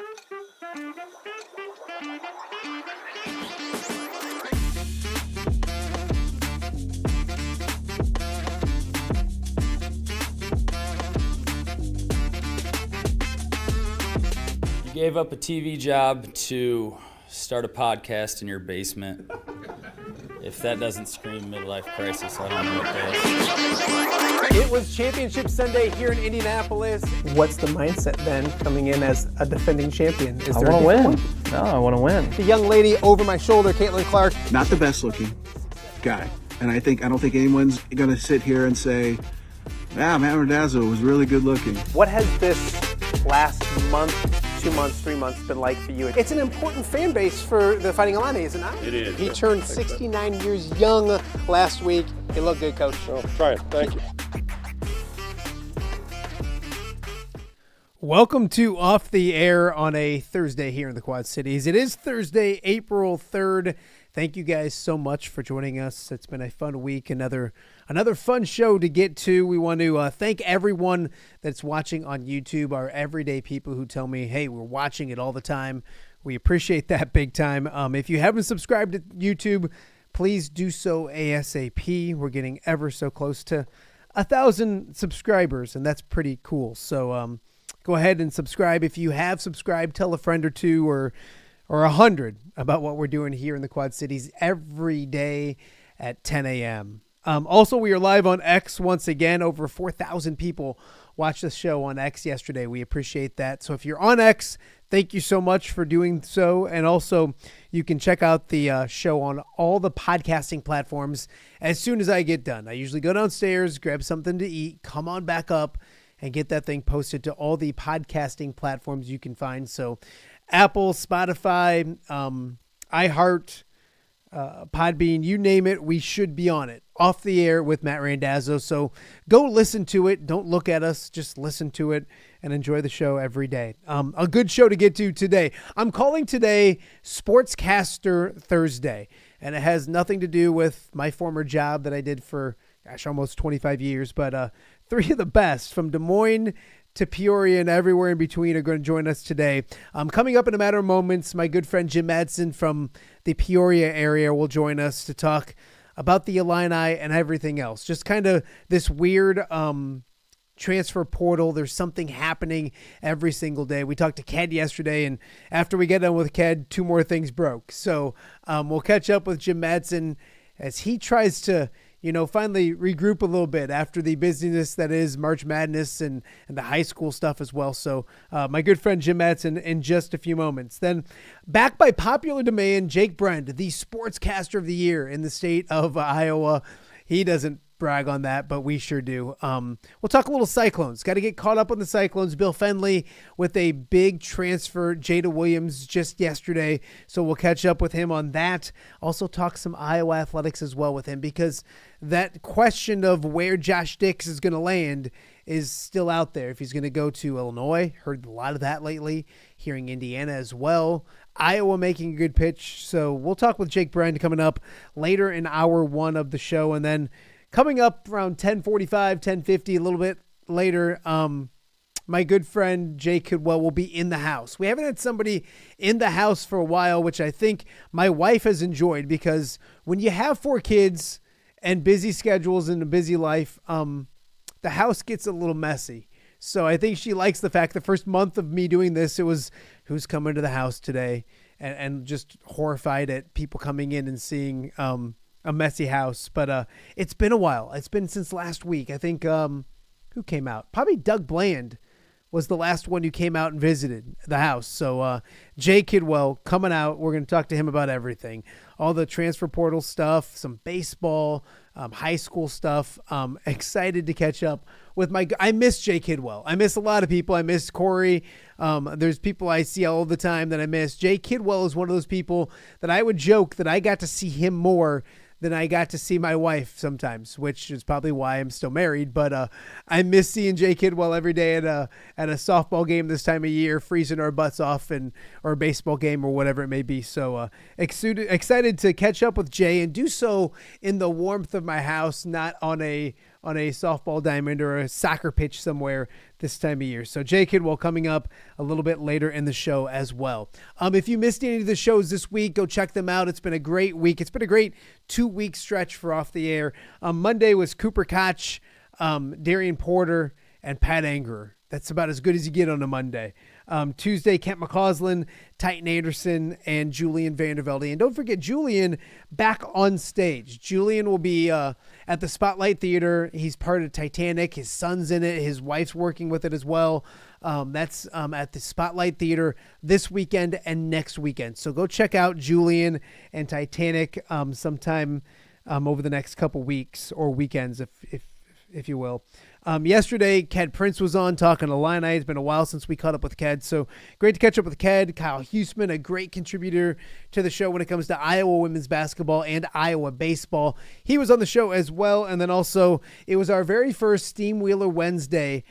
You gave up a TV job to start a podcast in your basement. If that doesn't scream midlife crisis, I don't know what does. It was Championship Sunday here in Indianapolis. What's the mindset then coming in as a defending champion? I want to win. No, I want to win. The young lady over my shoulder, Caitlin Clark. Not the best looking guy. And I don't think anyone's going to sit here and say, Matt Randazzo was really good looking. What has this last month, 2 months, 3 months been like for you? It's an important fan base for the Fighting Illini, is it not? It is. He turned 69 years young last week. You look good, Coach. Oh, try it. Thank you. Welcome to Off the Air on a Thursday here in the Quad Cities. It is Thursday, April 3rd. Thank you guys so much for joining us. It's been a fun week, another fun show to get to. We want to thank everyone that's watching on YouTube, our everyday people who tell me, hey, we're watching it all the time. We appreciate that big time. If you haven't subscribed to YouTube, please do so ASAP. We're getting ever so close to 1,000 subscribers, and that's pretty cool. So go ahead and subscribe. If you have subscribed, tell a friend or two or 100 about what we're doing here in the Quad Cities every day at 10 a.m. Also, we are live on X once again. Over 4,000 people watched the show on X yesterday. We appreciate that. So if you're on X, thank you so much for doing so. And also, you can check out the show on all the podcasting platforms as soon as I get done. I usually go downstairs, grab something to eat, come on back up, and get that thing posted to all the podcasting platforms you can find. So Apple, Spotify, iHeart, Podbean, you name it, we should be on it. Off the Air with Matt Randazzo. So go listen to it. Don't look at us. Just listen to it and enjoy the show every day. A good show to get to today. I'm calling today Sportscaster Thursday, and it has nothing to do with my former job that I did for, almost 25 years. But three of the best from Des Moines to Peoria and everywhere in between are going to join us today. Coming up in a matter of moments, my good friend Jim Mattson from the Peoria area will join us to talk about the Illini and everything else. Just kind of this weird transfer portal. There's something happening every single day. We talked to Ked yesterday, and after we get done with Ked, two more things broke. So we'll catch up with Jim Mattson as he tries to finally regroup a little bit after the busyness that is March Madness and the high school stuff as well. So my good friend Jim Mattson in just a few moments. Then back by popular demand, Jake Brend, the Sportscaster of the Year in the state of Iowa. He doesn't brag on that, but we sure do. We'll talk a little Cyclones. Got to get caught up on the Cyclones. Bill Fenley with a big transfer. Jada Williams just yesterday. So we'll catch up with him on that. Also talk some Iowa athletics as well with him, because that question of where Josh Dix is going to land is still out there. If he's going to go to Illinois, heard a lot of that lately, hearing Indiana as well. Iowa making a good pitch. So we'll talk with Jake Brend coming up later in hour one of the show. And then coming up around 10:45, 10:50, a little bit later, my good friend Jay Kidwell will be in the house. We haven't had somebody in the house for a while, which I think my wife has enjoyed, because when you have 4 kids and busy schedules and a busy life, the house gets a little messy. So I think she likes the fact the first month of me doing this, it was who's coming to the house today, and just horrified at people coming in and seeing a messy house. But it's been a while. It's been since last week. I think who came out? Probably Doug Bland was the last one who came out and visited the house. So Jay Kidwell coming out. We're going to talk to him about everything. All the transfer portal stuff, some baseball, high school stuff. Excited to catch up with I miss Jay Kidwell. I miss a lot of people. I miss Corey. There's people I see all the time that I miss. Jay Kidwell is one of those people that I would joke that I got to see him more than I got to see my wife sometimes, which is probably why I'm still married. But I miss seeing Jay Kidwell every day at a softball game this time of year, freezing our butts off, or a baseball game or whatever it may be. So excited to catch up with Jay and do so in the warmth of my house, not on a on a softball diamond or a soccer pitch somewhere this time of year. So Jay Kidwell coming up a little bit later in the show as well. If you missed any of the shows this week, go check them out. It's been a great week. It's been a great 2-week stretch for Off the Air. Monday was Cooper Koch, Darian Porter, and Pat Angerer. That's about as good as you get on a Monday. Tuesday, Kent McCausland, Titan Anderson, and Julian Vandervelde. And don't forget, Julian back on stage. Julian will be at the Spotlight Theater. He's part of Titanic. His son's in it. His wife's working with it as well. That's at the Spotlight Theater this weekend and next weekend. So go check out Julian and Titanic sometime over the next couple weeks or weekends, if you will. Yesterday, Ked Prince was on talking to Illini. It's been a while since we caught up with Ked, so great to catch up with Ked. Kyle Huseman, a great contributor to the show when it comes to Iowa women's basketball and Iowa baseball. He was on the show as well, and then also it was our very first Steam Wheeler Wednesday,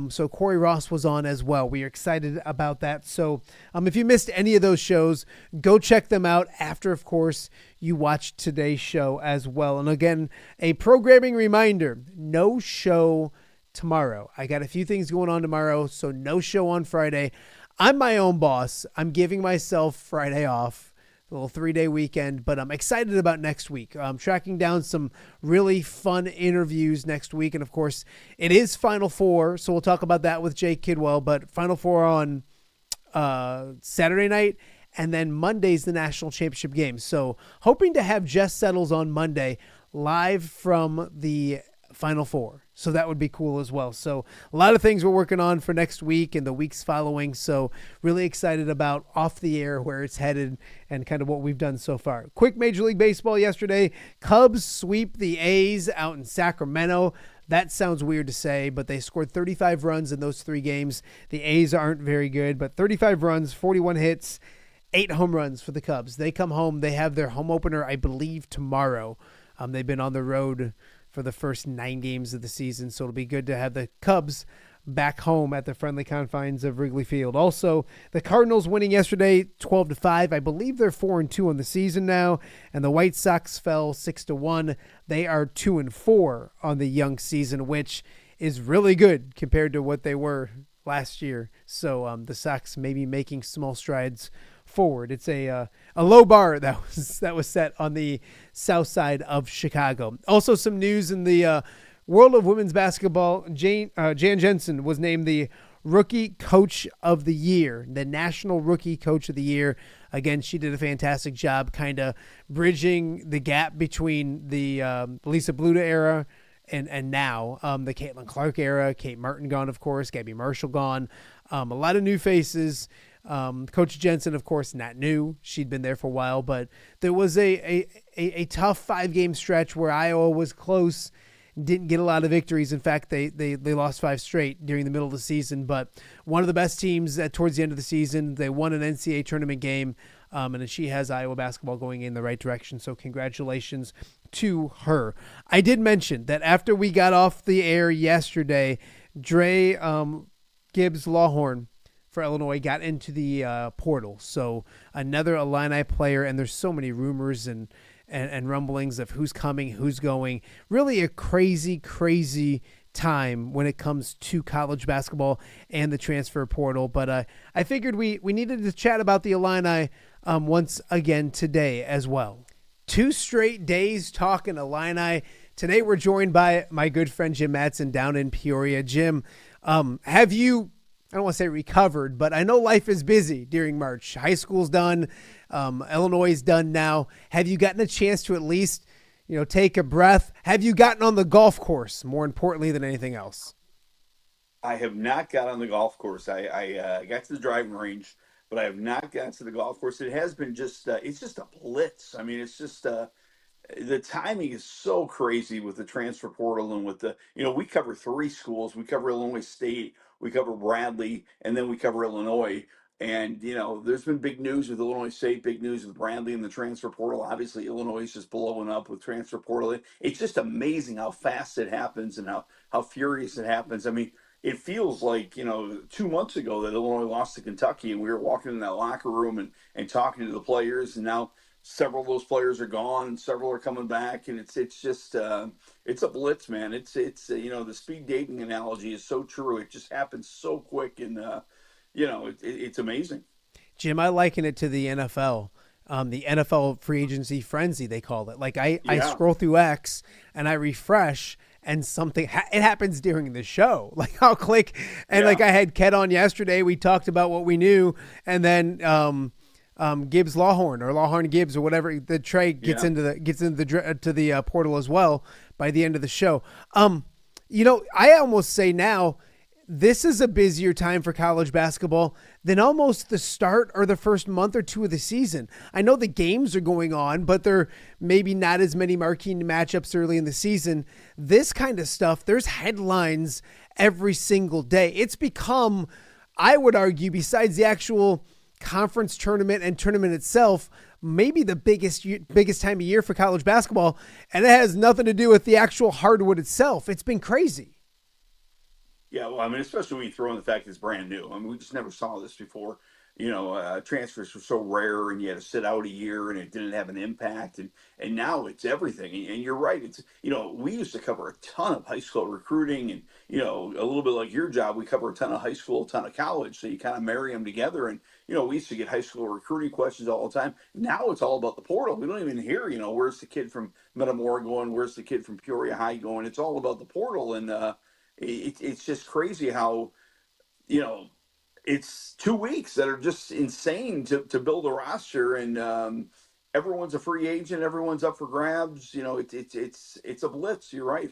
so Corey Ross was on as well. We are excited about that. So if you missed any of those shows, go check them out after, of course, you watch today's show as well. And again, a programming reminder, no show tomorrow. I got a few things going on tomorrow, so no show on Friday. I'm my own boss. I'm giving myself Friday off, a little 3-day weekend, but I'm excited about next week. I'm tracking down some really fun interviews next week, and of course, it is Final Four, so we'll talk about that with Jake Kidwell, but Final Four on Saturday night, and then Monday's the national championship game. So hoping to have Jess Settles on Monday live from the Final Four. So that would be cool as well. So a lot of things we're working on for next week and the weeks following. So really excited about Off the Air, where it's headed and kind of what we've done so far. Quick Major League Baseball yesterday. Cubs sweep the A's out in Sacramento. That sounds weird to say, but they scored 35 runs in those 3 games. The A's aren't very good, but 35 runs, 41 hits, 8 home runs for the Cubs. They come home. They have their home opener, I believe, tomorrow. They've been on the road for the first 9 games of the season, so it'll be good to have the Cubs back home at the friendly confines of Wrigley Field. Also, the Cardinals winning yesterday 12-5. I believe they're 4-2 on the season now, and the White Sox fell 6-1. They are 2-4 on the young season, which is really good compared to what they were last year. So the Sox may be making small strides forward. It's a low bar that was set on the south side of Chicago. Also, some news in the world of women's basketball. Jan Jensen was named the Rookie Coach of the Year, the National Rookie Coach of the Year. Again, she did a fantastic job kind of bridging the gap between the Lisa Bluda era and now the Caitlin Clark era. Kate Martin gone, of course. Gabby Marshall gone. A lot of new faces. Coach Jensen, of course, not new. She'd been there for a while, but there was a tough 5-game stretch where Iowa was close, didn't get a lot of victories. In fact, they lost 5 straight during the middle of the season, but one of the best teams towards the end of the season. They won an NCAA tournament game, and she has Iowa basketball going in the right direction, so congratulations to her. I did mention that after we got off the air yesterday, Dre Gibbs Lawhorn for Illinois got into the portal. So another Illini player, and there's so many rumors and rumblings of who's coming, who's going. Really a crazy, crazy time when it comes to college basketball and the transfer portal. But I figured we needed to chat about the Illini once again today as well. 2 straight days talking Illini. Today we're joined by my good friend Jim Mattson down in Peoria. Jim, have you, I don't want to say recovered, but I know life is busy during March. High school's done. Illinois is done now. Have you gotten a chance to at least, take a breath? Have you gotten on the golf course, more importantly than anything else? I have not got on the golf course. I got to the driving range, but I have not gotten to the golf course. It has been just, it's just a blitz. I mean, it's just, the timing is so crazy with the transfer portal and with the, we cover 3 schools. We cover Illinois State, we cover Bradley, and then we cover Illinois. And, there's been big news with Illinois State, big news with Bradley and the transfer portal. Obviously, Illinois is just blowing up with transfer portal. It's just amazing how fast it happens and how furious it happens. I mean, it feels like, 2 months ago that Illinois lost to Kentucky and we were walking in that locker room and talking to the players. And now several of those players are gone, and several are coming back, and it's just it's a blitz, man. It's the speed dating analogy is so true. It just happens so quick, and it's amazing. Jim, I liken it to the NFL. The NFL free agency frenzy, they call it. Like I scroll through X and I refresh, and something it happens during the show. Like I'll click, and like I had Ket on yesterday. We talked about what we knew, and then Gibbs Lawhorn or Lawhorn Gibbs or whatever the trade gets into the portal as well by the end of the show. I almost say now, this is a busier time for college basketball than almost the start or the first month or two of the season. I know the games are going on, but there maybe not as many marquee matchups early in the season. This kind of stuff, there's headlines every single day. It's become, I would argue, besides the actual conference tournament and tournament itself, maybe the biggest time of year for college basketball, and it has nothing to do with the actual hardwood itself. It's been crazy. Yeah, well, I mean, especially when you throw in the fact it's brand new. I mean, we just never saw this before. Transfers were so rare, and you had to sit out a year, and it didn't have an impact. And now it's everything. And you're right. It's we used to cover a ton of high school recruiting, and a little bit like your job, we cover a ton of high school, a ton of college. So you kind of marry them together. And we used to get high school recruiting questions all the time. Now it's all about the portal. We don't even hear where's the kid from Metamora going, where's the kid from Peoria High going. It's all about the portal, and it's just crazy how it's 2 weeks that are just insane to build a roster, and everyone's a free agent, everyone's up for grabs. It's a blitz. You're right.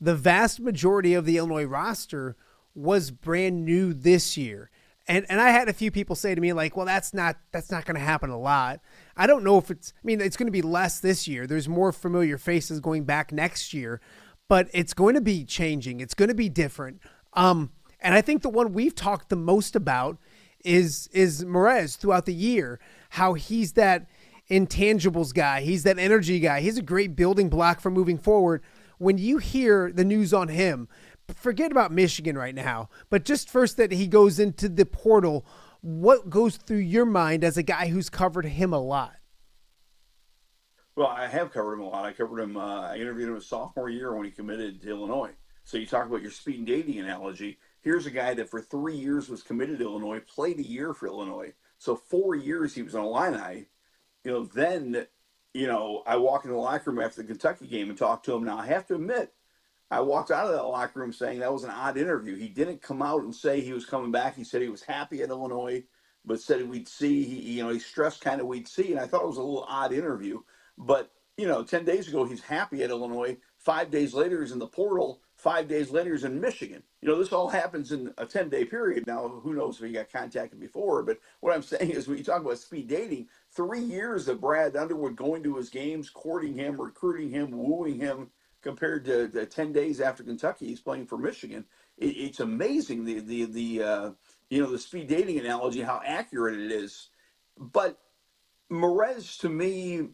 The vast majority of the Illinois roster was brand new this year. And I had a few people say to me, like, well, that's not going to happen a lot. I don't know if it's going to be less this year. There's more familiar faces going back next year, but it's going to be changing. It's going to be different. And I think the one we've talked the most about is Morez throughout the year, how he's that intangibles guy. He's that energy guy. He's a great building block for moving forward. When you hear the news on him, forget about Michigan right now, but just first that he goes into the portal, what goes through your mind as a guy who's covered him a lot? Well, I have covered him a lot. I covered him. I interviewed him his sophomore year when he committed to Illinois. So you talk about your speed and dating analogy. Here's a guy that for 3 years was committed to Illinois, played a year for Illinois. So 4 years he was an Illini. Then, I walk in the locker room after the Kentucky game and talk to him. Now, I have to admit, I walked out of that locker room saying that was an odd interview. He didn't come out and say he was coming back. He said he was happy at Illinois, but said we'd see. He stressed kind of we'd see. And I thought it was a little odd interview. But, 10 days ago, he's happy at Illinois. 5 days later, he's in the portal. 5 days later, he's in Michigan. This all happens in a 10-day period. Now, who knows if he got contacted before. But what I'm saying is when you talk about speed dating, 3 years of Brad Underwood going to his games, courting him, recruiting him, wooing him, compared to the 10 days after Kentucky, he's playing for Michigan. It's amazing, the speed dating analogy, how accurate it is. But Morez, to me,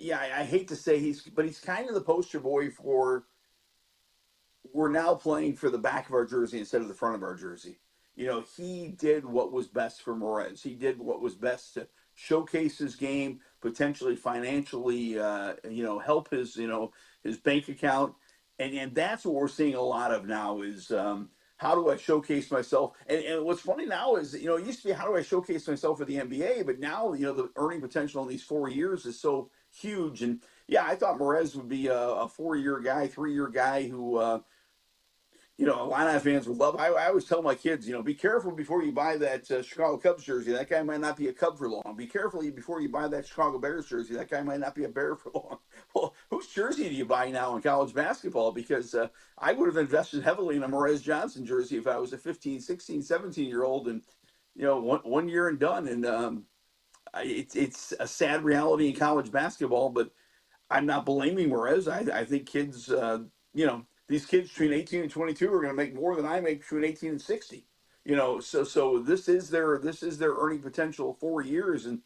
I hate to say he's kind of the poster boy for we're now playing for the back of our jersey instead of the front of our jersey. He did what was best for Morez. He did what was best to showcase his game, potentially financially, help his bank account. And that's what we're seeing a lot of now is how do I showcase myself? And what's funny now is, it used to be how do I showcase myself for the NBA, but now, the earning potential in these 4 years is so huge. And I thought Morez would be a 4-year guy, 3-year guy who, Illini fans would love. I always tell my kids, be careful before you buy that Chicago Cubs jersey. That guy might not be a Cub for long. Be careful before you buy that Chicago Bears jersey. That guy might not be a Bear for long. Well, whose jersey do you buy now in college basketball? Because I would have invested heavily in a Morez Johnson jersey if I was a 15, 16, 17-year-old and, one year and done. And it's a sad reality in college basketball, but I'm not blaming Morez. I think kids, these kids between 18 and 22 are going to make more than I make between 18 and 60. So this is their earning potential 4 years, and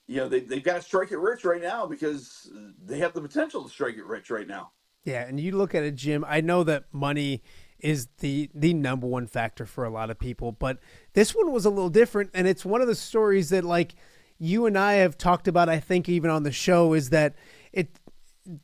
they've got to strike it rich right now because they have the potential to strike it rich right now. Yeah, and you look at it, Jim. I know that money is the number one factor for a lot of people, but this one was a little different, and it's one of the stories that you and I have talked about, I think even on the show, is that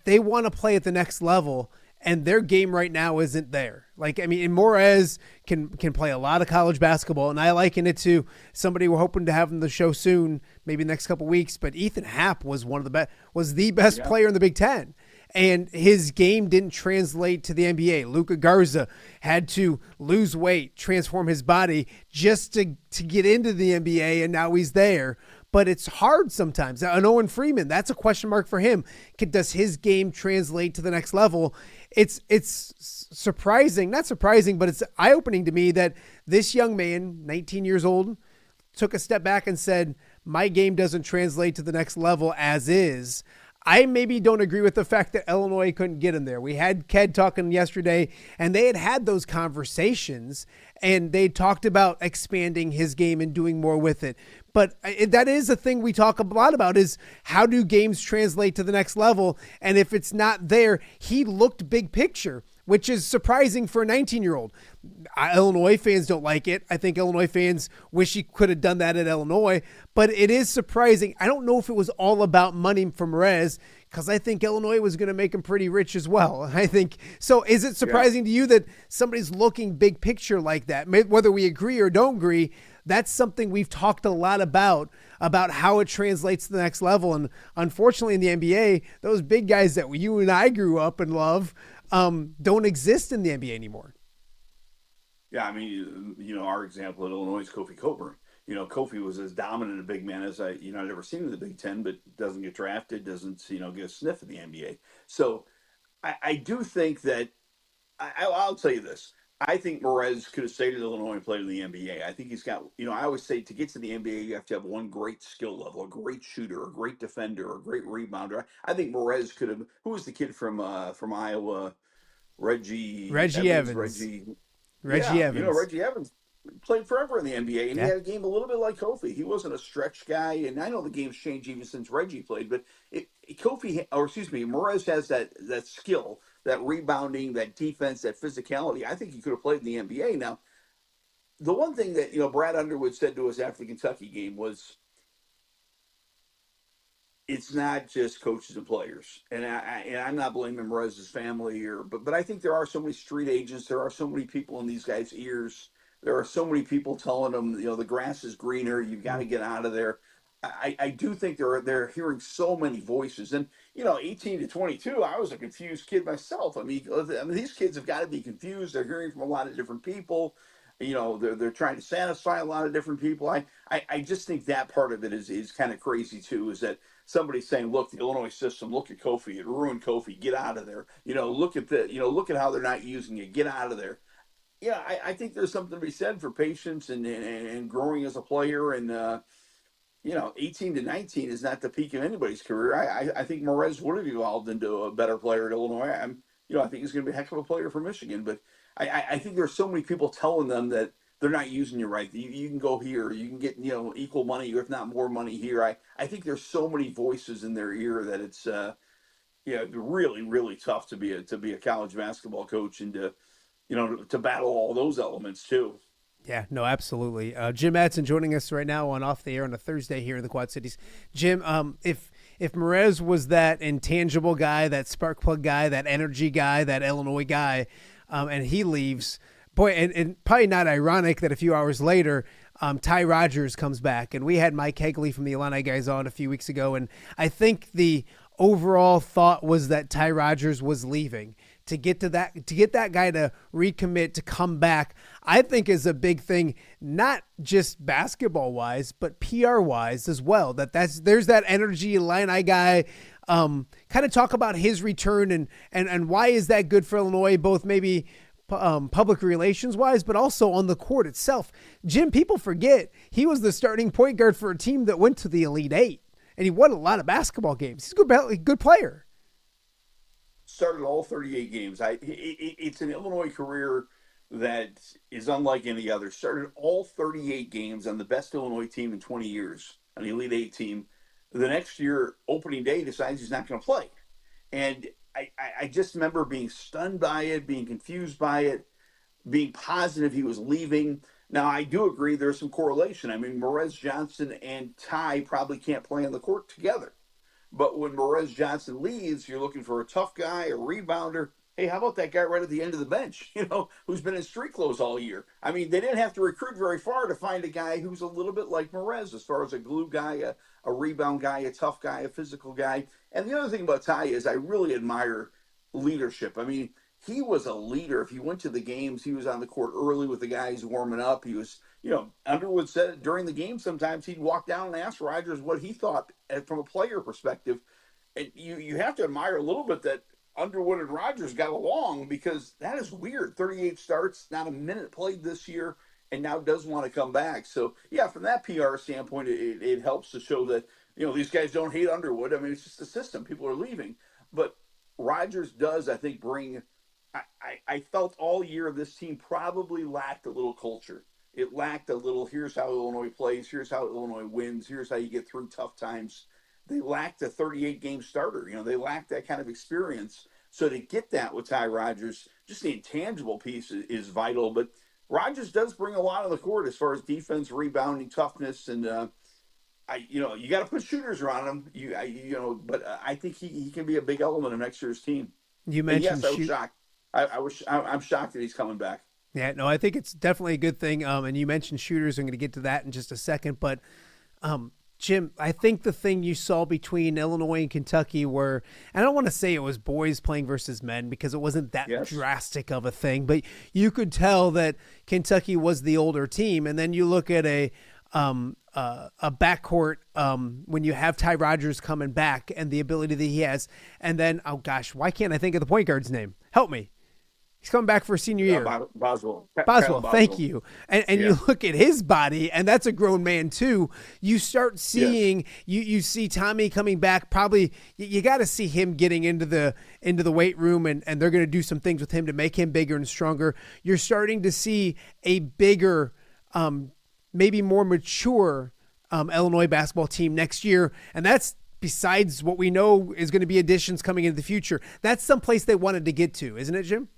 they want to play at the next level, and their game right now isn't there. Like, I mean, and Morez can play a lot of college basketball, and I liken it to somebody we're hoping to have on the show soon, maybe the next couple of weeks. But Ethan Happ was the best player in the Big Ten, and his game didn't translate to the NBA. Luka Garza had to lose weight, transform his body just to get into the NBA, and now he's there. But it's hard sometimes. And Owen Freeman, that's a question mark for him. Does his game translate to the next level? It's surprising, not surprising, but it's eye-opening to me that this young man, 19 years old, took a step back and said, my game doesn't translate to the next level as is. I maybe don't agree with the fact that Illinois couldn't get him there. We had Ked talking yesterday, and they had those conversations, and they talked about expanding his game and doing more with it. But that is a thing we talk a lot about, is how do games translate to the next level? And if it's not there, he looked big picture, which is surprising for a 19-year-old. Illinois fans don't like it. I think Illinois fans wish he could have done that at Illinois, but it is surprising. I don't know if it was all about money from Morez, because I think Illinois was going to make him pretty rich as well. I think so. Is it surprising to you that somebody's looking big picture like that? Whether we agree or don't agree, that's something we've talked a lot about how it translates to the next level. And unfortunately in the NBA, those big guys that you and I grew up and love don't exist in the NBA anymore. Yeah, I mean, our example at Illinois is Kofi Cockburn. Kofi was as dominant a big man as I'd ever seen in the Big Ten, but doesn't get drafted, doesn't, get a sniff in the NBA. So I do think that, I'll tell you this. I think Morez could have stayed at Illinois and played in the NBA. I think he's got, I always say to get to the NBA, you have to have one great skill level, a great shooter, a great defender, a great rebounder. I think Morez could have, who was the kid from Iowa? Reggie Evans. Reggie Evans. Reggie Evans played forever in the NBA, and he had a game a little bit like Kofi. He wasn't a stretch guy, and I know the game's changed even since Reggie played, but Morez has that skill, that rebounding, that defense, that physicality. I think he could have played in the NBA. Now, the one thing that Brad Underwood said to us after the Kentucky game was, it's not just coaches and players, and I'm not blaming Morez's family, but I think there are so many street agents, there are so many people in these guys' ears, there are so many people telling them, the grass is greener, you've got to get out of there. I do think they're hearing so many voices, and 18 to 22, I was a confused kid myself. I mean, these kids have got to be confused. They're hearing from a lot of different people. They're trying to satisfy a lot of different people. I just think that part of it is kind of crazy too. Is that somebody's saying, look, the Illinois system, look at Kofi, it ruined Kofi, get out of there. Look at how they're not using it, get out of there. Yeah, I think there's something to be said for patience and growing as a player. And 18 to 19 is not the peak of anybody's career. I think Morez would have evolved into a better player at Illinois. I think he's going to be a heck of a player for Michigan. But I think there's so many people telling them that they're not using you right. You can go here. You can get equal money, or if not more money here. I think there's so many voices in their ear that it's really, really tough to be a college basketball coach and to battle all those elements too. Yeah, no, absolutely. Jim Mattson joining us right now on Off the Air on a Thursday here in the Quad Cities. Jim, if Morez was that intangible guy, that spark plug guy, that energy guy, that Illinois guy, and he leaves, boy, and probably not ironic that a few hours later, Ty Rodgers comes back, and we had Mike Hegley from the Illini guys on a few weeks ago, and I think the overall thought was that Ty Rodgers was leaving. To get that guy to recommit, to come back, I think is a big thing, not just basketball wise, but PR wise as well. There's that energy Illini guy. Kind of talk about his return and why is that good for Illinois, both maybe public relations wise, but also on the court itself. Jim, people forget he was the starting point guard for a team that went to the Elite Eight, and he won a lot of basketball games. He's a good player. Started all 38 games. It's an Illinois career that is unlike any other. Started all 38 games on the best Illinois team in 20 years, an Elite Eight team. The next year, opening day, decides he's not going to play. And I just remember being stunned by it, being confused by it, being positive he was leaving. Now, I do agree there's some correlation. I mean, Morez Johnson and Ty probably can't play on the court together. But when Morez Johnson leaves, you're looking for a tough guy, a rebounder. Hey, how about that guy right at the end of the bench, who's been in street clothes all year? I mean, they didn't have to recruit very far to find a guy who's a little bit like Morez as far as a glue guy, a rebound guy, a tough guy, a physical guy. And the other thing about Ty is I really admire leadership. I mean, he was a leader. If he went to the games, he was on the court early with the guys warming up. He was, Underwood said during the game sometimes he'd walk down and ask Rogers what he thought from a player perspective. And you have to admire a little bit that Underwood and Rogers got along, because that is weird. 38 starts, not a minute played this year, and now doesn't want to come back. So, yeah, from that PR standpoint, it helps to show that, these guys don't hate Underwood. I mean, it's just a system. People are leaving. But Rogers does, I think, bring – I felt all year this team probably lacked a little culture. It lacked a little, here's how Illinois plays, here's how Illinois wins, here's how you get through tough times. They lacked a 38-game starter. They lacked that kind of experience. So to get that with Ty Rogers, just the intangible piece is vital. But Rogers does bring a lot on the court as far as defense, rebounding, toughness, and you got to put shooters around him. But I think he can be a big element of next year's team. You mentioned I was shocked. I'm shocked that he's coming back. Yeah, no, I think it's definitely a good thing. And you mentioned shooters. I'm going to get to that in just a second. But, Jim, I think the thing you saw between Illinois and Kentucky were, and I don't want to say it was boys playing versus men because it wasn't that drastic of a thing, but you could tell that Kentucky was the older team. And then you look at a backcourt when you have Ty Rogers coming back and the ability that he has. And then, oh gosh, why can't I think of the point guard's name? Help me. He's coming back for a senior year. Boswell, thank you. And you look at his body, and that's a grown man too. You start seeing, you see Tommy coming back. Probably you got to see him getting into the weight room, and they're going to do some things with him to make him bigger and stronger. You're starting to see a bigger, maybe more mature Illinois basketball team next year, and that's besides what we know is going to be additions coming into the future. That's someplace they wanted to get to, isn't it, Jim?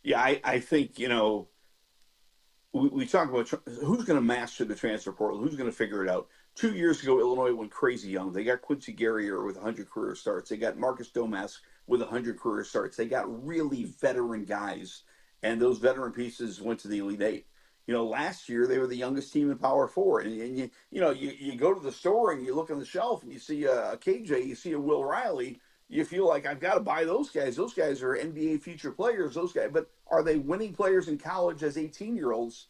Yeah, I think, we talk about who's going to master the transfer portal, who's going to figure it out. 2 years ago, Illinois went crazy young. They got Quincy Guerrier with 100 career starts. They got Marcus Domask with 100 career starts. They got really veteran guys, and those veteran pieces went to the Elite Eight. Last year they were the youngest team in Power Four, and you go to the store and you look on the shelf and you see a KJ, you see a Will Riley. You feel like I've got to buy those guys. Those guys are NBA future players. Those guys, but are they winning players in college as 18-year-olds?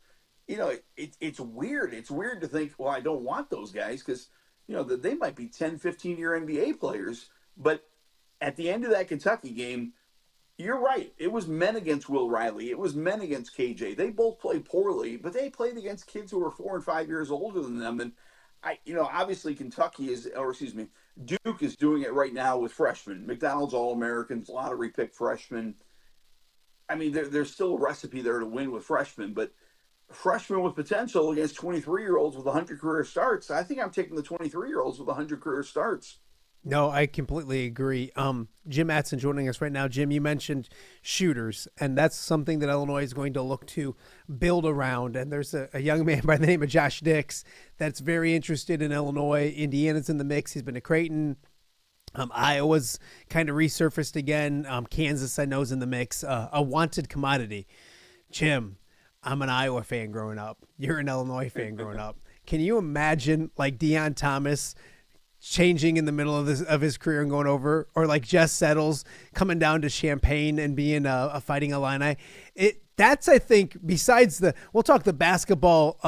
It's weird. It's weird to think, well, I don't want those guys because, they might be 10, 15-year NBA players. But at the end of that Kentucky game, you're right. It was men against Will Riley. It was men against KJ. They both played poorly, but they played against kids who were 4 and 5 years older than them. And obviously Duke is doing it right now with freshmen. McDonald's All-Americans, a lot of repicked freshmen. I mean, there's still a recipe there to win with freshmen, but freshmen with potential against 23-year-olds with 100 career starts. I think I'm taking the 23-year-olds with 100 career starts. No, I completely agree. Jim Mattson joining us right now. Jim, you mentioned shooters, and that's something that Illinois is going to look to build around. And there's a young man by the name of Josh Dix that's very interested in Illinois. Indiana's in the mix. He's been to Creighton. Iowa's kind of resurfaced again. Kansas, I know, is in the mix. A wanted commodity. Jim, I'm an Iowa fan growing up. You're an Illinois fan growing up. Can you imagine like Deion Thomas changing in the middle of his career and going over, or like Jess Settles coming down to Champaign and being a Fighting Illini? That's, I think, besides we'll talk the basketball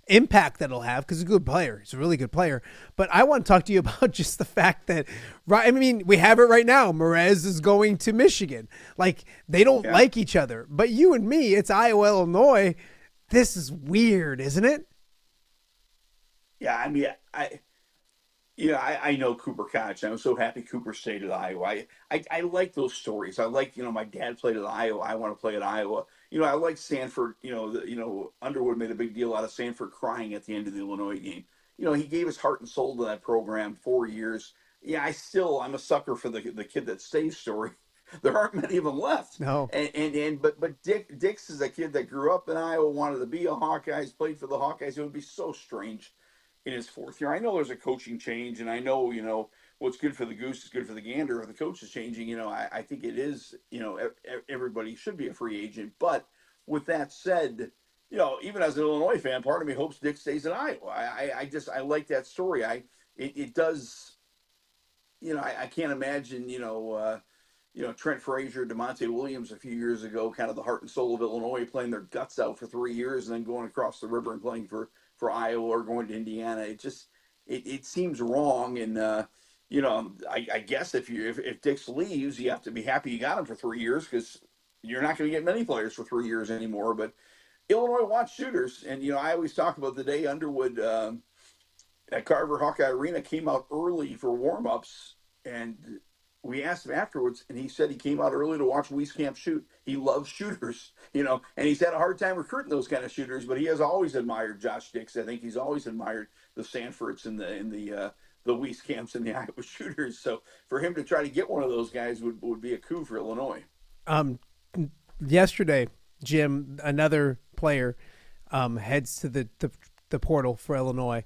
impact that it'll have, because he's a good player. He's a really good player. But I want to talk to you about just the fact that, I mean, we have it right now. Morez is going to Michigan. Like, they don't like each other. But you and me, it's Iowa, Illinois. This is weird, isn't it? Yeah, I mean, I know Cooper Koch. I'm so happy Cooper stayed at Iowa. I like those stories. I like, my dad played at Iowa. I want to play at Iowa. I like Sanford. Underwood made a big deal out of Sanford crying at the end of the Illinois game. He gave his heart and soul to that program 4 years. Yeah, I'm a sucker for the kid that stays story. there aren't many of them left. No. But Dix is a kid that grew up in Iowa, wanted to be a Hawkeye, played for the Hawkeyes. It would be so strange in his fourth year. I know there's a coaching change, and I know, what's good for the goose is good for the gander. If the coach is changing, I think it is, everybody should be a free agent. But with that said, even as an Illinois fan, part of me hopes Dick stays in Iowa. I like that story. It does, I can't imagine, Trent Frazier, DeMonte Williams a few years ago, kind of the heart and soul of Illinois, playing their guts out for 3 years and then going across the river and playing for Iowa or going to Indiana. It seems wrong. And, I guess if Dix leaves, you have to be happy you got him for 3 years, because you're not going to get many players for 3 years anymore. But Illinois wants shooters. And, I always talk about the day Underwood at Carver Hawkeye Arena came out early for warm-ups, and we asked him afterwards, and he said he came out early to watch Wieskamp shoot. He loves shooters, and he's had a hard time recruiting those kind of shooters, but he has always admired Josh Dix. I think he's always admired the Sanfords and the Wieskamps and the Iowa shooters. So for him to try to get one of those guys would be a coup for Illinois. Yesterday, Jim, another player heads to the portal for Illinois.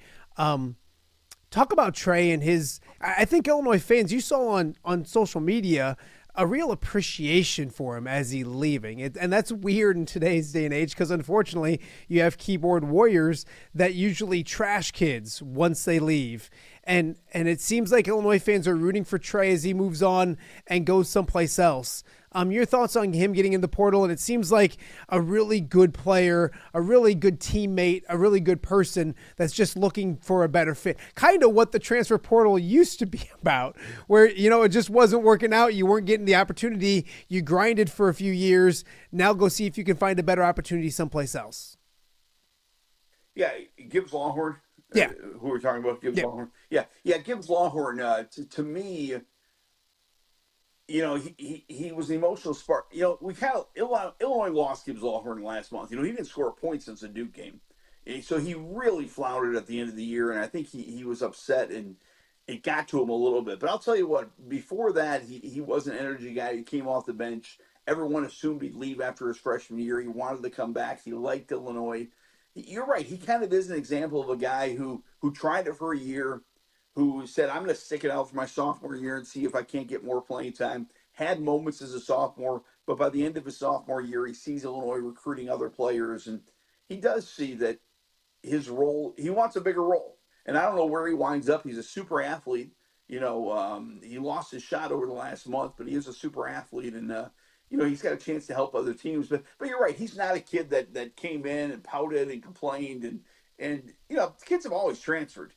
Talk about Trey and his. I think Illinois fans, you saw on social media a real appreciation for him as he leaving. And that's weird in today's day and age, because unfortunately you have keyboard warriors that usually trash kids once they leave. And it seems like Illinois fans are rooting for Trey as he moves on and goes someplace else. Your thoughts on him getting in the portal? And it seems like a really good player, a really good teammate, a really good person that's just looking for a better fit. Kind of what the transfer portal used to be about, where, it just wasn't working out. You weren't getting the opportunity. You grinded for a few years. Now go see if you can find a better opportunity someplace else. Yeah, Gibbs Longhorn. Yeah. Who we're talking about, Gibbs Longhorn. Yeah, Gibbs Longhorn, to me, he was the emotional spark. We kind of Illinois lost Gibbs Longhorn last month. He didn't score a point since the Duke game, so he really floundered at the end of the year, and I think he was upset, and it got to him a little bit. But I'll tell you what, before that, he was an energy guy. He came off the bench. Everyone assumed he'd leave after his freshman year. He wanted to come back. He liked Illinois. You're right. He kind of is an example of a guy who tried it for a year, who said, I'm going to stick it out for my sophomore year and see if I can't get more playing time. Had moments as a sophomore, but by the end of his sophomore year, he sees Illinois recruiting other players, and he does see that his role, he wants a bigger role. And I don't know where he winds up. He's a super athlete. He lost his shot over the last month, but he is a super athlete, and he's got a chance to help other teams. But you're right. He's not a kid that came in and pouted and complained. And kids have always transferred.